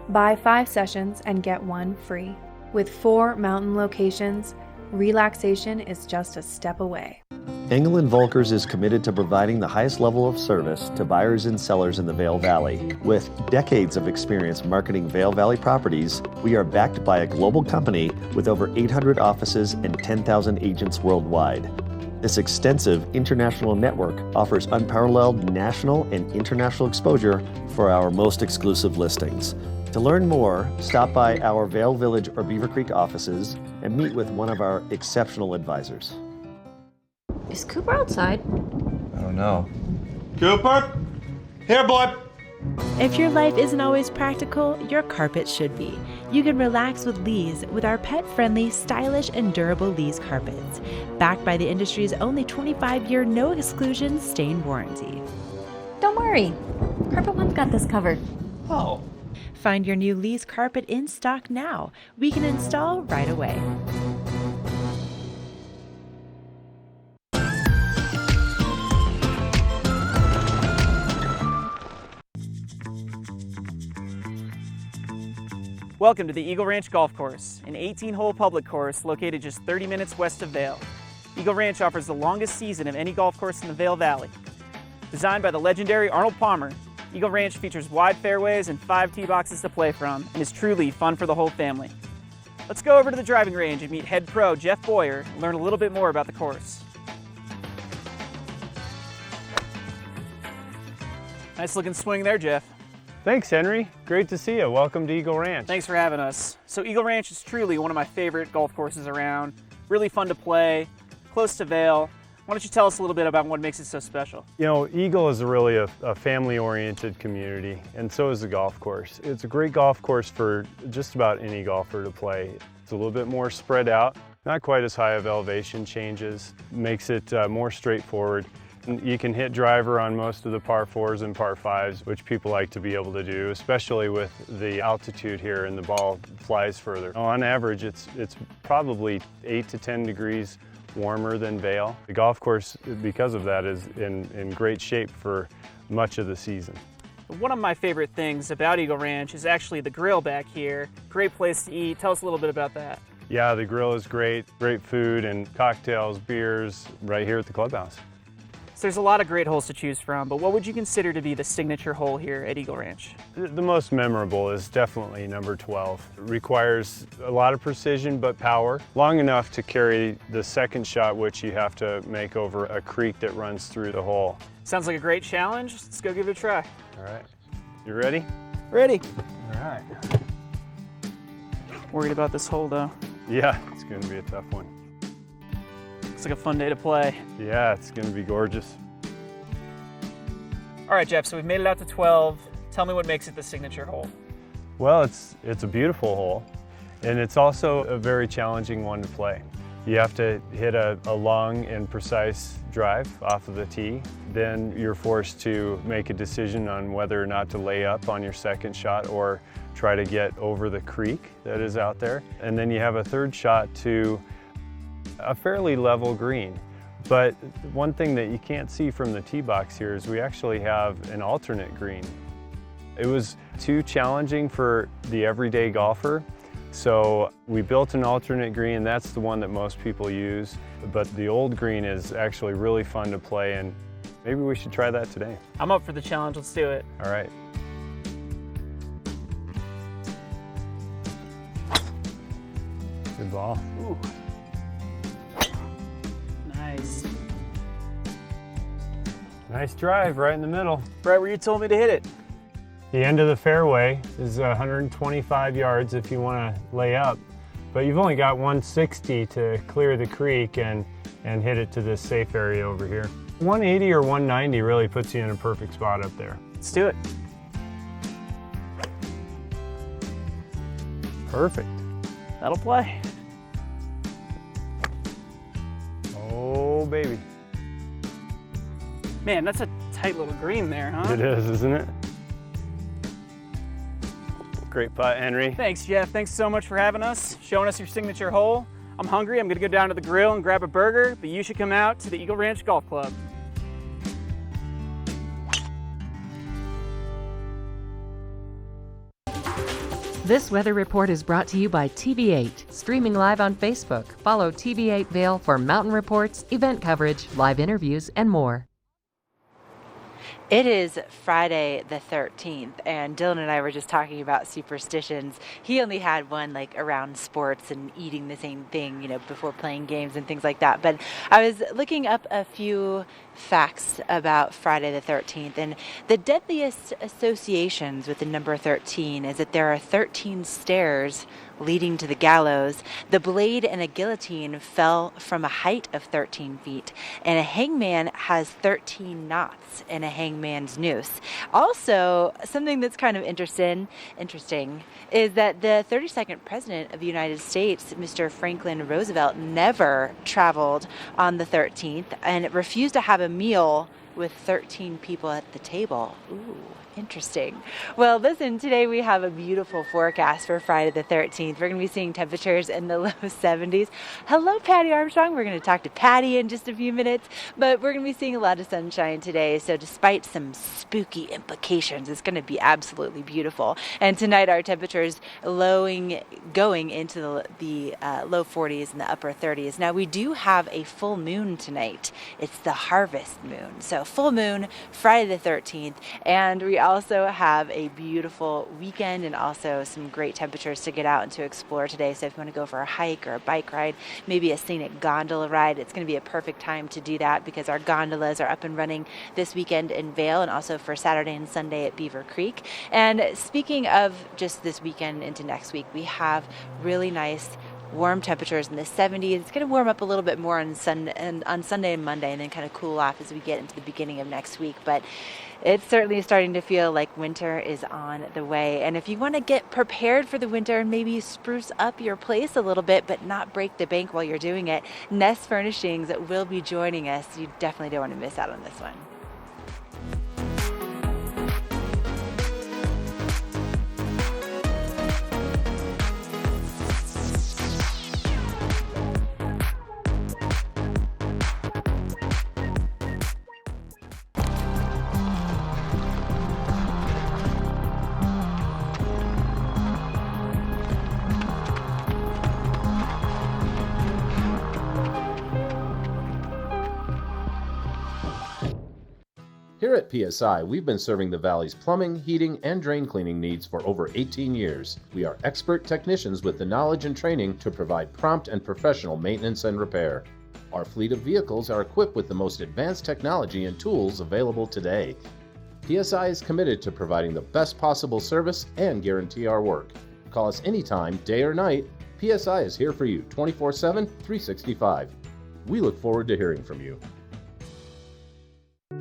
Buy 5 sessions and get 1 free. With 4 mountain locations, relaxation is just a step away. Engel & Volkers is committed to providing the highest level of service to buyers and sellers in the Vail Valley. With decades of experience marketing Vail Valley properties, we are backed by a global company with over 800 offices and 10,000 agents worldwide. This extensive international network offers unparalleled national and international exposure for our most exclusive listings. To learn more, stop by our Vail Village or Beaver Creek offices and meet with one of our exceptional advisors. Is Cooper outside? I don't know. Cooper? Here, boy. If your life isn't always practical, your carpet should be. You can relax with Lee's with our pet-friendly, stylish, and durable Lee's carpets. Backed by the industry's only 25-year no-exclusion stain warranty. Don't worry. Carpet One's got this covered. Oh. Find your new Lee's carpet in stock now. We can install right away. Welcome to the Eagle Ranch Golf Course, an 18-hole public course located just 30 minutes west of Vail. Eagle Ranch offers the longest season of any golf course in the Vail Valley. Designed by the legendary Arnold Palmer, Eagle Ranch features wide fairways and 5 tee boxes to play from and is truly fun for the whole family. Let's go over to the driving range and meet head pro Jeff Boyer and learn a little bit more about the course. Nice looking swing there, Jeff. Thanks, Henry. Great to see you. Welcome to Eagle Ranch. Thanks for having us. So Eagle Ranch is truly one of my favorite golf courses around. Really fun to play, close to Vail. Why don't you tell us a little bit about what makes it so special? You know, Eagle is really a family-oriented community, and so is the golf course. It's a great golf course for just about any golfer to play. It's a little bit more spread out, not quite as high of elevation changes, makes it more straightforward. You can hit driver on most of the par 4s and par 5s, which people like to be able to do, especially with the altitude here and the ball flies further. On average, it's probably 8 to 10 degrees warmer than Vail. The golf course, because of that, is in great shape for much of the season. One of my favorite things about Eagle Ranch is actually the grill back here. Great place to eat. Tell us a little bit about that. Yeah, the grill is great. Great food and cocktails, beers right here at the clubhouse. So there's a lot of great holes to choose from, but what would you consider to be the signature hole here at Eagle Ranch? The most memorable is definitely number 12. It requires a lot of precision but power, long enough to carry the second shot, which you have to make over a creek that runs through the hole. Sounds like a great challenge. Let's go give it a try. All right. You ready? Ready. All right. Worried about this hole though. Yeah, it's going to be a tough one. Looks like a fun day to play. Yeah, it's going to be gorgeous. All right, Jeff, so we've made it out to 12. Tell me what makes it the signature hole. Well, it's a beautiful hole, and it's also a very challenging one to play. You have to hit a long and precise drive off of the tee. Then you're forced to make a decision on whether or not to lay up on your second shot or try to get over the creek that is out there. And then you have a third shot to a fairly level green. But one thing that you can't see from the tee box here is we actually have an alternate green. It was too challenging for the everyday golfer, so we built an alternate green, and that's the one that most people use. But the old green is actually really fun to play, and maybe we should try that today. I'm up for the challenge. Let's do it. All right. Good ball. Ooh. Nice. Nice drive right in the middle. Right where you told me to hit it. The end of the fairway is 125 yards if you want to lay up, but you've only got 160 to clear the creek and hit it to this safe area over here. 180 or 190 really puts you in a perfect spot up there. Let's do it. Perfect. That'll play. Oh, baby. Man, that's a tight little green there, huh? It is, isn't it? Great putt, Henry. Thanks, Jeff. Thanks so much for having us, showing us your signature hole. I'm hungry. I'm going to go down to the grill and grab a burger, but you should come out to the Eagle Ranch Golf Club. This weather report is brought to you by TV8, streaming live on Facebook. Follow TV8 Vail for mountain reports, event coverage, live interviews, and more. It is Friday the 13th, and Dylan and I were just talking about superstitions. He only had one like around sports and eating the same thing, before playing games and things like that. But I was looking up a few facts about Friday the 13th, and the deadliest associations with the number 13 is that there are 13 stairs leading to the gallows. The blade in a guillotine fell from a height of 13 feet, and a hangman has 13 knots in a hangman's noose. Also, something that's kind of interesting is that the 32nd president of the United States, Mr. Franklin Roosevelt, never traveled on the 13th and refused to have a meal with 13 people at the table. Ooh, interesting. Well, listen, today we have a beautiful forecast for Friday the 13th. We're going to be seeing temperatures in the low 70s. Hello, Patty Armstrong. We're going to talk to Patty in just a few minutes, but we're going to be seeing a lot of sunshine today. So despite some spooky implications, it's going to be absolutely beautiful. And tonight our temperatures going into the low 40s and the upper 30s. Now we do have a full moon tonight. It's the harvest moon. So full moon, Friday the 13th, and we also have a beautiful weekend and also some great temperatures to get out and to explore today. So if you want to go for a hike or a bike ride, maybe a scenic gondola ride, it's going to be a perfect time to do that because our gondolas are up and running this weekend in Vail and also for Saturday and Sunday at Beaver Creek. And speaking of just this weekend into next week, we have really nice warm temperatures in the 70s. It's going to warm up a little bit more on Sunday and Monday, and then kind of cool off as we get into the beginning of next week. But it's certainly starting to feel like winter is on the way. And if you want to get prepared for the winter and maybe spruce up your place a little bit, but not break the bank while you're doing it, Nest Furnishings will be joining us. You definitely don't want to miss out on this one. Here at PSI, we've been serving the Valley's plumbing, heating, and drain cleaning needs for over 18 years. We are expert technicians with the knowledge and training to provide prompt and professional maintenance and repair. Our fleet of vehicles are equipped with the most advanced technology and tools available today. PSI is committed to providing the best possible service and guarantee our work. Call us anytime, day or night. PSI is here for you 24/7, 365. We look forward to hearing from you.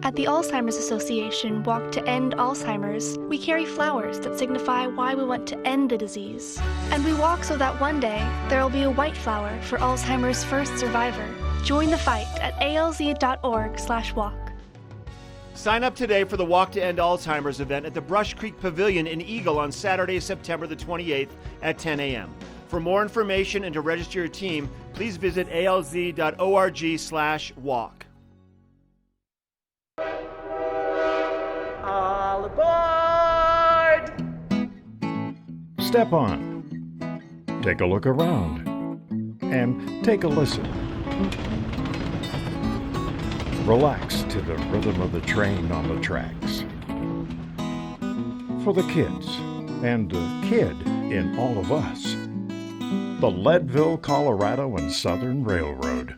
At the Alzheimer's Association Walk to End Alzheimer's, we carry flowers that signify why we want to end the disease. And we walk so that one day there will be a white flower for Alzheimer's first survivor. Join the fight at alz.org/walk. Sign up today for the Walk to End Alzheimer's event at the Brush Creek Pavilion in Eagle on Saturday, September the 28th at 10 a.m. For more information and to register your team, please visit alz.org/walk. All aboard! Step on. Take a look around. And take a listen. Relax to the rhythm of the train on the tracks. For the kids, and the kid in all of us. The Leadville, Colorado and Southern Railroad.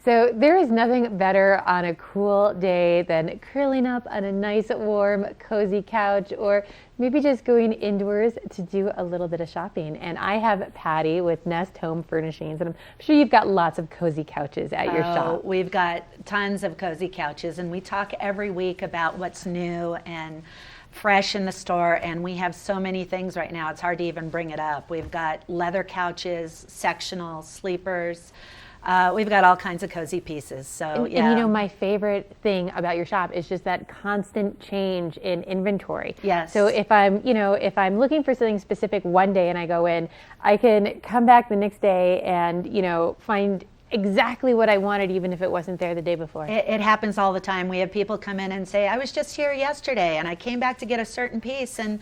So there is nothing better on a cool day than curling up on a nice, warm, cozy couch, or maybe just going indoors to do a little bit of shopping. And I have Patty with Nest Home Furnishings, and I'm sure you've got lots of cozy couches at your shop. We've got tons of cozy couches, and we talk every week about what's new and fresh in the store, and we have so many things right now, it's hard to even bring it up. We've got leather couches, sectional sleepers. We've got all kinds of cozy pieces. So yeah. And my favorite thing about your shop is just that constant change in inventory. Yes. So if I'm looking for something specific one day and I go in, I can come back the next day and find exactly what I wanted, even if it wasn't there the day before. It happens all the time. We have people come in and say, I was just here yesterday and I came back to get a certain piece, and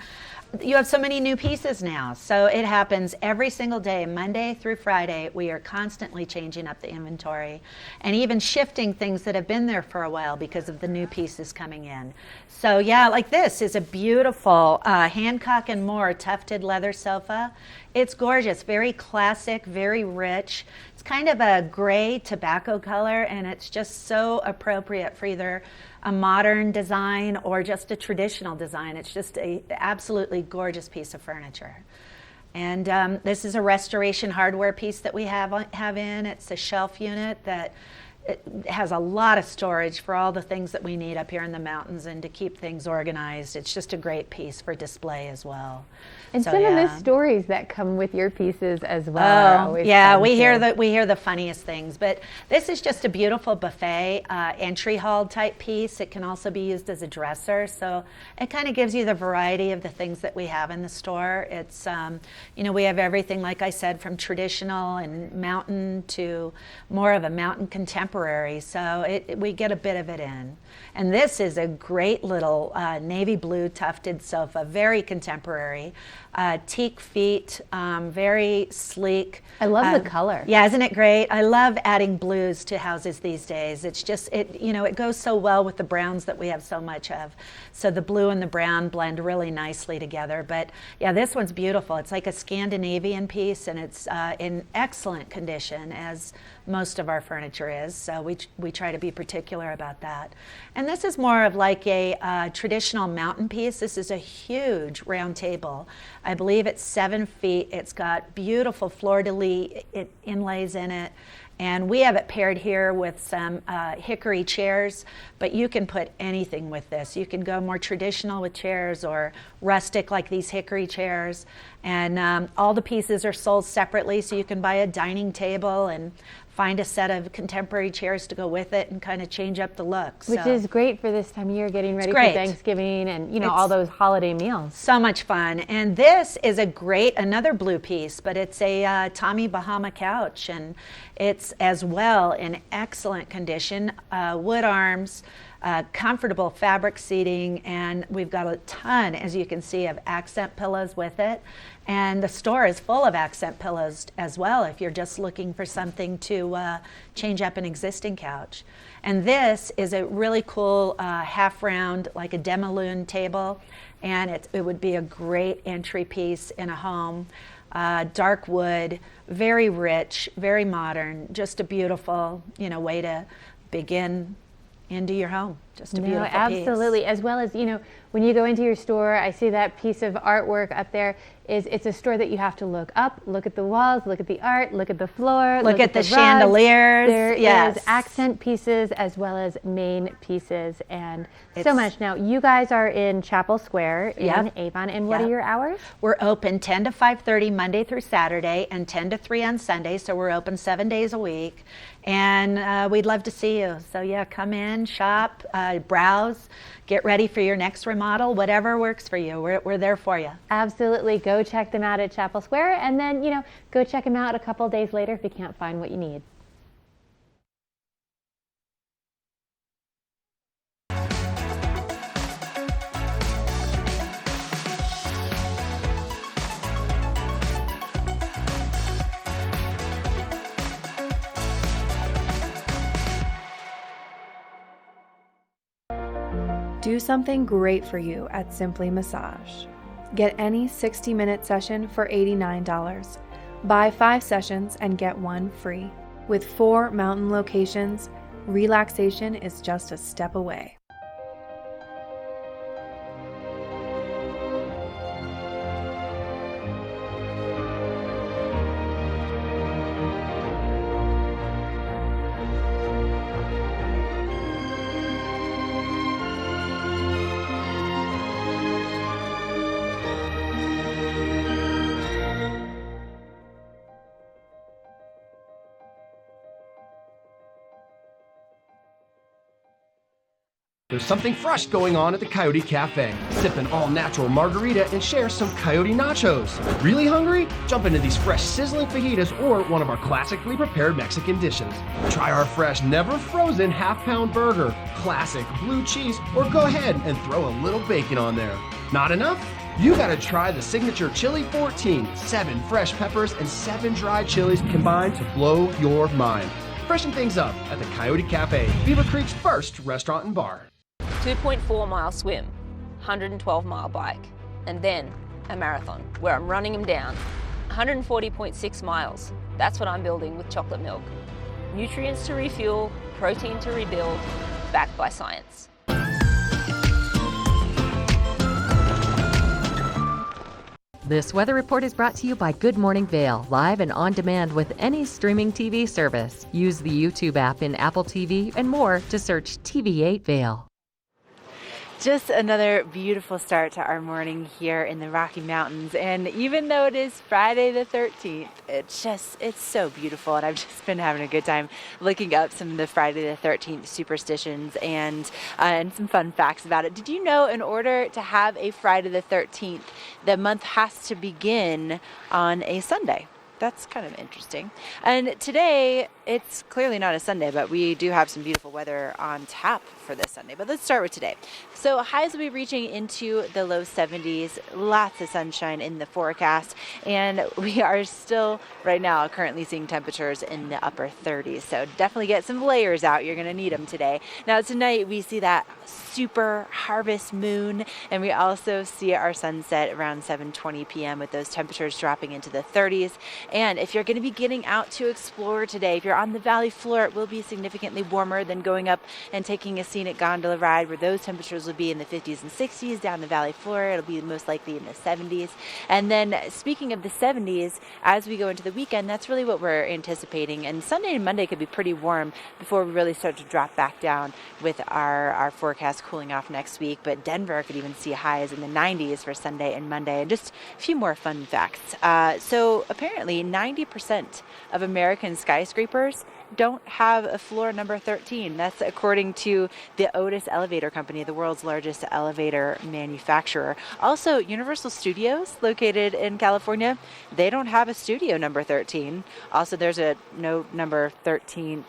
you have so many new pieces now. So it happens every single day, Monday through Friday. We are constantly changing up the inventory and even shifting things that have been there for a while because of the new pieces coming in. So yeah, like this is a beautiful Hancock and Moore tufted leather sofa. It's gorgeous, very classic, very rich. It's kind of a gray tobacco color, and it's just so appropriate for either a modern design or just a traditional design. It's just a absolutely gorgeous piece of furniture. And this is a restoration hardware piece that we have in. It's a shelf unit that it has a lot of storage for all the things that we need up here in the mountains and to keep things organized. It's just a great piece for display as well. And so, some of the stories that come with your pieces as well are always yeah, fun we too. hear the funniest things. But this is just a beautiful buffet entry hall type piece. It can also be used as a dresser, so it kind of gives you the variety of the things that we have in the store. It's we have everything, like I said, from traditional and mountain to more of a mountain contemporary. So we get a bit of it in. And this is a great little navy blue tufted sofa, very contemporary. Teak feet, very sleek. I love the color. Yeah, isn't it great? I love adding blues to houses these days. It's just, it goes so well with the browns that we have so much of. So the blue and the brown blend really nicely together. But yeah, this one's beautiful. It's like a Scandinavian piece, and it's in excellent condition, as most of our furniture is. So we try to be particular about that. And this is more of like a traditional mountain piece. This is a huge round table. I believe it's 7 feet. It's got beautiful fleur-de-lis inlays in it. And we have it paired here with some hickory chairs, but you can put anything with this. You can go more traditional with chairs or rustic like these hickory chairs. And all the pieces are sold separately, so you can buy a dining table and find a set of contemporary chairs to go with it and kind of change up the look. Which is great for this time of year, getting ready for great. Thanksgiving and all those holiday meals. So much fun. And this is another blue piece, but it's a Tommy Bahama couch, and it's as well in excellent condition, wood arms, comfortable fabric seating, and we've got a ton, as you can see, of accent pillows with it. And the store is full of accent pillows as well if you're just looking for something to change up an existing couch. And this is a really cool half round, like a demi-lune table, and it would be a great entry piece in a home. Dark wood, very rich, very modern, just a beautiful way to begin into your home. Just a beautiful absolutely. piece. As well as, when you go into your store, I see that piece of artwork up there. It's a store that you have to look up, look at the walls, look at the art, look at the floor, look at the rugs. chandeliers. There yes. is accent pieces as well as main pieces, and It's so much. Now, you guys are in Chapel Square in Yep. Avon, and what Yep. are your hours? We're open 10 to 5:30 Monday through Saturday and 10 to 3 on Sunday, so we're open 7 days a week. And we'd love to see you. So yeah, come in, shop, browse, get ready for your next remodel, whatever works for you. We're there for you. Absolutely. Go check them out at Chapel Square, and then, go check them out a couple days later if you can't find what you need. Do something great for you at Simply Massage. Get any 60-minute session for $89. Buy 5 sessions and get 1 free. With 4 mountain locations, relaxation is just a step away. There's something fresh going on at the Coyote Cafe. Sip an all-natural margarita and share some Coyote nachos. Really hungry? Jump into these fresh sizzling fajitas or one of our classically prepared Mexican dishes. Try our fresh, never-frozen half-pound burger, classic blue cheese, or go ahead and throw a little bacon on there. Not enough? You gotta try the signature Chili 14, 7 fresh peppers and 7 dried chilies combined to blow your mind. Freshen things up at the Coyote Cafe, Beaver Creek's first restaurant and bar. 2.4-mile swim, 112-mile bike, and then a marathon where I'm running them down. 140.6 miles. That's what I'm building with chocolate milk. Nutrients to refuel, protein to rebuild, backed by science. This weather report is brought to you by Good Morning Vail, live and on demand with any streaming TV service. Use the YouTube app in Apple TV and more to search TV8 Vail. Just another beautiful start to our morning here in the Rocky Mountains. And even though it is Friday the 13th, it's so beautiful. And I've just been having a good time looking up some of the Friday the 13th superstitions and some fun facts about it. Did you know in order to have a Friday the 13th, the month has to begin on a Sunday? That's kind of interesting. And today, it's clearly not a Sunday, but we do have some beautiful weather on tap for this Sunday. But let's start with today. So highs will be reaching into the low 70s, lots of sunshine in the forecast, and we are still right now currently seeing temperatures in the upper 30s. So definitely get some layers out. You're going to need them today. Now tonight we see that super harvest moon, and we also see our sunset around 7:20 p.m. with those temperatures dropping into the 30s. And if you're going to be getting out to explore today, if you're on the valley floor, it will be significantly warmer than going up and taking a scenic gondola ride where those temperatures will be in the 50s and 60s. Down the valley floor, it'll be most likely in the 70s. And then speaking of the 70s, as we go into the weekend, that's really what we're anticipating. And Sunday and Monday could be pretty warm before we really start to drop back down with our forecast cooling off next week. But Denver could even see highs in the 90s for Sunday and Monday. And just a few more fun facts. So apparently 90% of American skyscrapers don't have a floor number 13. That's according to the Otis Elevator Company, the world's largest elevator manufacturer. Also, Universal Studios, located in California, they don't have a studio number 13. Also, there's no number 13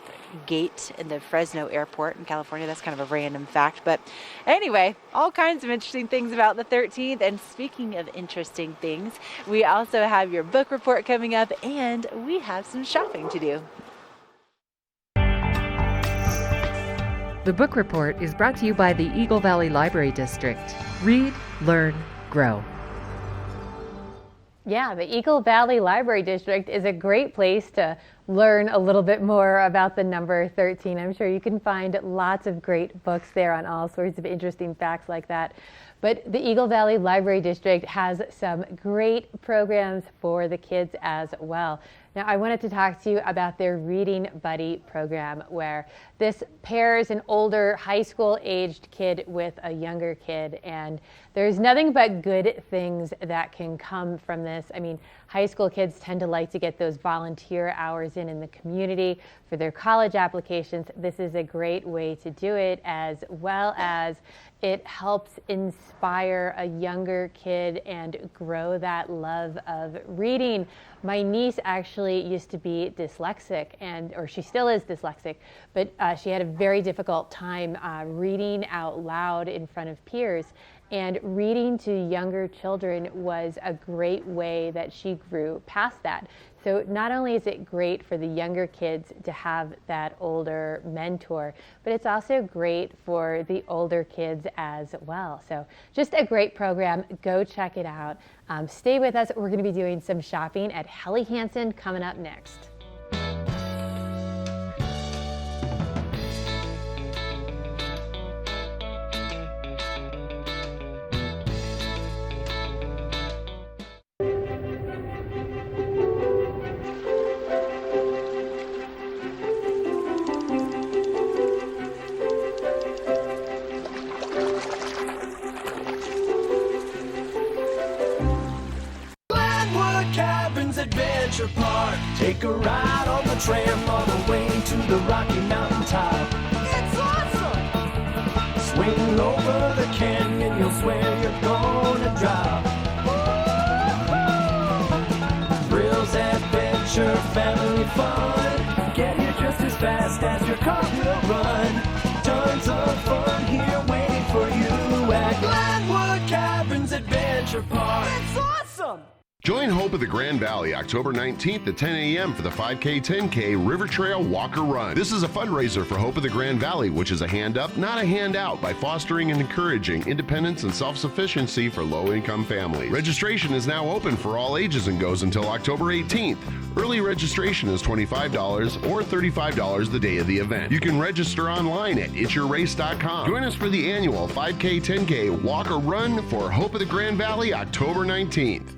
gate in the Fresno airport in California. That's kind of a random fact. But anyway, all kinds of interesting things about the 13th. And speaking of interesting things, we also have your book report coming up, and we have some shopping to do. The book report is brought to you by the Eagle Valley Library District. Read, learn, grow. Yeah, the Eagle Valley Library District is a great place to learn a little bit more about the number 13. I'm sure you can find lots of great books there on all sorts of interesting facts like that. But the Eagle Valley Library District has some great programs for the kids as well. Now, I wanted to talk to you about their Reading Buddy program, where this pairs an older high school aged kid with a younger kid. And there's nothing but good things that can come from this. I mean, high school kids tend to like to get those volunteer hours in the community for their college applications. This is a great way to do it, as well as it helps inspire a younger kid and grow that love of reading. My niece actually used to be dyslexic, or she still is dyslexic, but she had a very difficult time reading out loud in front of peers. And reading to younger children was a great way that she grew past that. So not only is it great for the younger kids to have that older mentor, but it's also great for the older kids as well. So just a great program. Go check it out. Stay with us. We're going to be doing some shopping at Helly Hansen coming up next. Adventure Park. Take a ride on the tram all the way to the Rocky Mountain top. It's awesome! Swing All over the canyon, you'll swear you're gonna drop. Thrills, adventure, family fun. Get here just as fast as your car will run. Tons of fun here waiting for you at Glenwood Caverns Adventure Park. It's awesome! Join Hope of the Grand Valley October 19th at 10 a.m. for the 5K, 10K River Trail Walker Run. This is a fundraiser for Hope of the Grand Valley, which is a hand up, not a handout, by fostering and encouraging independence and self-sufficiency for low-income families. Registration is now open for all ages and goes until October 18th. Early registration is $25 or $35 the day of the event. You can register online at itsyourrace.com. Join us for the annual 5K, 10K Walker Run for Hope of the Grand Valley October 19th.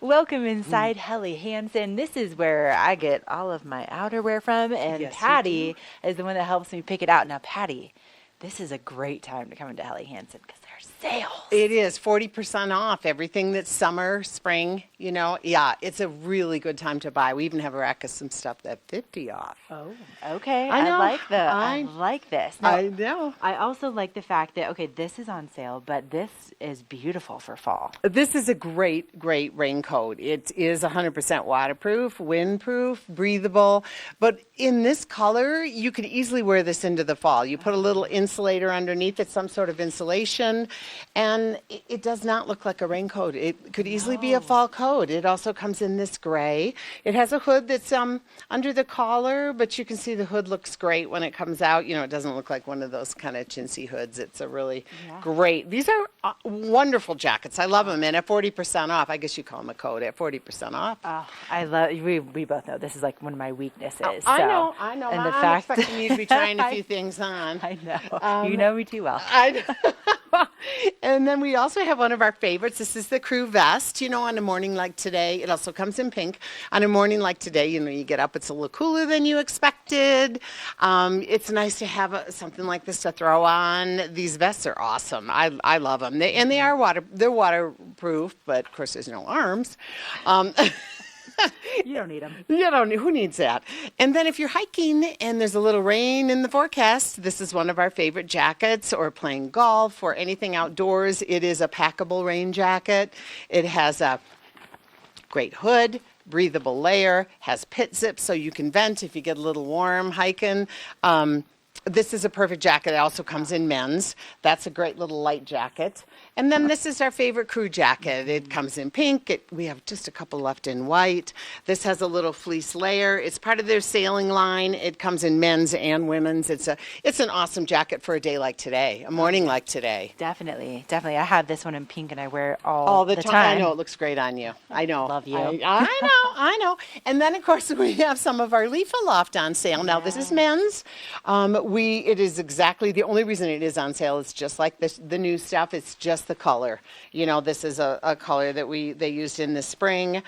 Welcome inside Helly Hansen. This is where I get all of my outerwear from, and Yes, Patty is the one that helps me pick it out. Now, Patty, this is a great time to come into Helly Hansen because there's sales. It is 40% off everything that's summer, spring, you know. Yeah, it's a really good time to buy. We even have a rack of some stuff that's 50 off. Oh, okay. I know. I like this. Now, I know. I also like the fact that, okay, this is on sale, but this is beautiful for fall. This is a great raincoat. It is 100% waterproof, windproof, breathable. But in this color, you could easily wear this into the fall. You put a little insulator underneath it, some sort of insulation, and it does not look like a raincoat. It could easily be a fall coat. It also comes in this gray. It has a hood that's under the collar, but you can see the hood looks great when it comes out. You know, it doesn't look like one of those kind of chintzy hoods. It's a really great. These are wonderful jackets. I love them, and at 40% off. I guess you call them a coat at 40% off. I love. We both know this is like one of my weaknesses. I so. know. And I'm the fact expecting you to be trying a few things on. I know. You know me too well. I know. And then we also have one of our favorites. This is the crew vest. You know, on a morning like today, it also comes in pink. On a morning like today, you know, you get up, it's a little cooler than you expected. It's nice to have something like this to throw on. These vests are awesome. I love them. They're waterproof, but of course there's no arms. You don't need them. Who needs that? And then if you're hiking and there's a little rain in the forecast, this is one of our favorite jackets, or playing golf or anything outdoors. It is a packable rain jacket. It has a great hood, breathable layer, has pit zips so you can vent if you get a little warm hiking. This is a perfect jacket. It also comes in men's. That's a great little light jacket. And then this is our favorite crew jacket. It comes in pink. We have just a couple left in white. This has a little fleece layer. It's part of their sailing line. It comes in men's and women's. It's an awesome jacket for a day like today, a morning like today. Definitely. I have this one in pink, and I wear it all the time. I know, it looks great on you. I know. Love you. I know. And then, of course, we have some of our Leaf Aloft on sale. Now, this is men's. It is exactly, the only reason it is on sale is just like the new stuff. It's just the color. You know, this is a color that they used in the spring.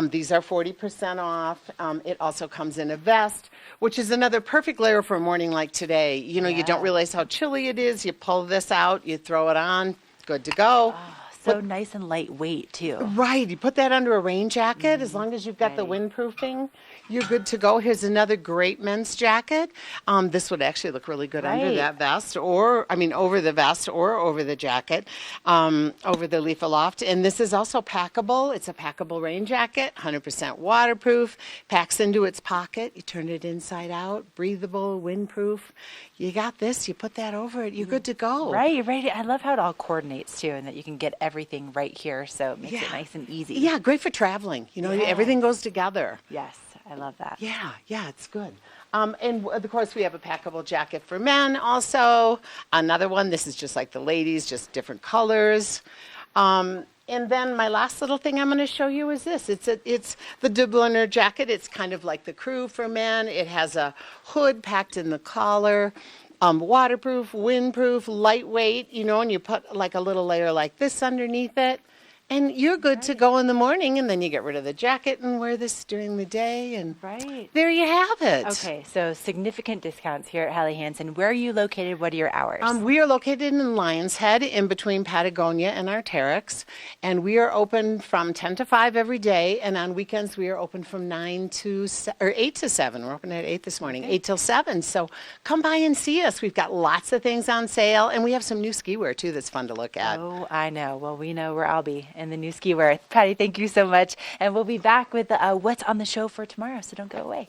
These are 40% off. It also comes in a vest, which is another perfect layer for a morning like today. You know, you don't realize how chilly it is. You pull this out, you throw it on, good to go. So nice and lightweight too. Right. You put that under a rain jacket. As long as you've got the windproofing, you're good to go. Here's another great men's jacket. This would actually look really good under that vest, over the vest or over the jacket, over the Leaf Aloft. And this is also packable. It's a packable rain jacket, 100% waterproof, packs into its pocket. You turn it inside out, breathable, windproof. You got this. You put that over it. You're good to go. Right. You're ready. I love how it all coordinates too, and that you can get everything right here, so it makes it nice and easy. Yeah, great for traveling. You know, everything goes together. Yes, I love that. Yeah, it's good. And of course, we have a packable jacket for men also. Another one. This is just like the ladies, just different colors. And then my last little thing I'm going to show you is this. It's the Dubliner jacket. It's kind of like the crew for men. It has a hood packed in the collar. Waterproof, windproof, lightweight, you know, and you put like a little layer like this underneath it, And you're good to go in the morning, and then you get rid of the jacket and wear this during the day, and there you have it. Okay, so significant discounts here at Helly Hansen. Where are you located? What are your hours? We are located in Lion's Head, in between Patagonia and Arc'teryx, and we are open from 10 to 5 every day, and on weekends we are open from 8 to 7. We're open at 8 this morning, 8 till 7. So come by and see us. We've got lots of things on sale, and we have some new ski wear too that's fun to look at. Oh, I know. Well, we know where I'll be in the new ski wear. Patty, thank you so much. And we'll be back with what's on the show for tomorrow, so don't go away.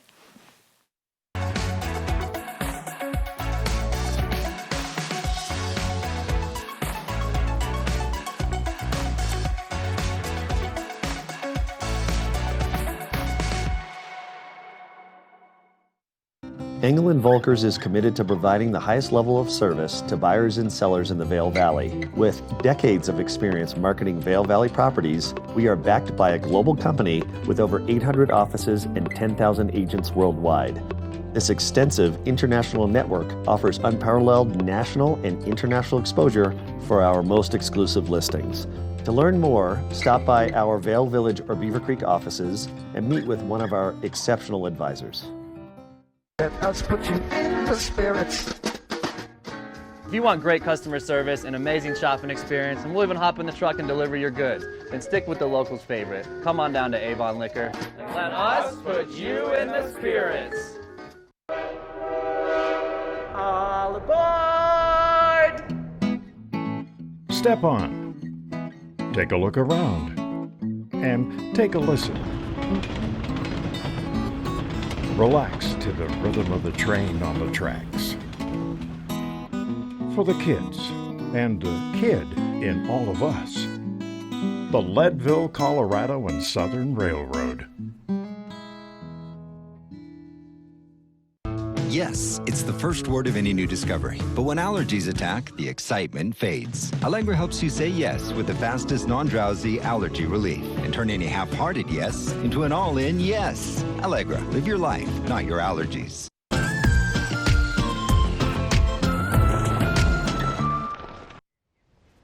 Engel & Volkers is committed to providing the highest level of service to buyers and sellers in the Vail Valley. With decades of experience marketing Vail Valley properties, we are backed by a global company with over 800 offices and 10,000 agents worldwide. This extensive international network offers unparalleled national and international exposure for our most exclusive listings. To learn more, stop by our Vail Village or Beaver Creek offices and meet with one of our exceptional advisors. Let us put you in the spirits. If you want great customer service and amazing shopping experience, and we'll even hop in the truck and deliver your goods, then stick with the locals' favorite. Come on down to Avon Liquor. Let us put you in the spirits. All aboard! Step on, take a look around, and take a listen. Relax to the rhythm of the train on the tracks. For the kids, and a kid in all of us, the Leadville, Colorado and Southern Railroad. Yes, it's the first word of any new discovery. But when allergies attack, the excitement fades. Allegra helps you say yes with the fastest non-drowsy allergy relief and turn any half-hearted yes into an all-in yes. Allegra, live your life, not your allergies.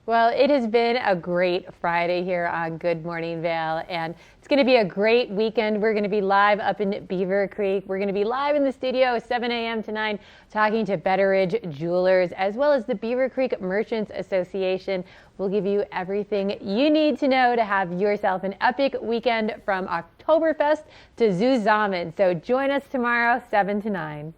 Well, it has been a great Friday here on Good Morning Vail, and it's going to be a great weekend. We're going to be live up in Beaver Creek. We're going to be live in the studio 7 a.m. to 9 talking to Betteridge Jewelers as well as the Beaver Creek Merchants Association. We'll give you everything you need to know to have yourself an epic weekend from Oktoberfest to Zusammen. So join us tomorrow 7 to 9.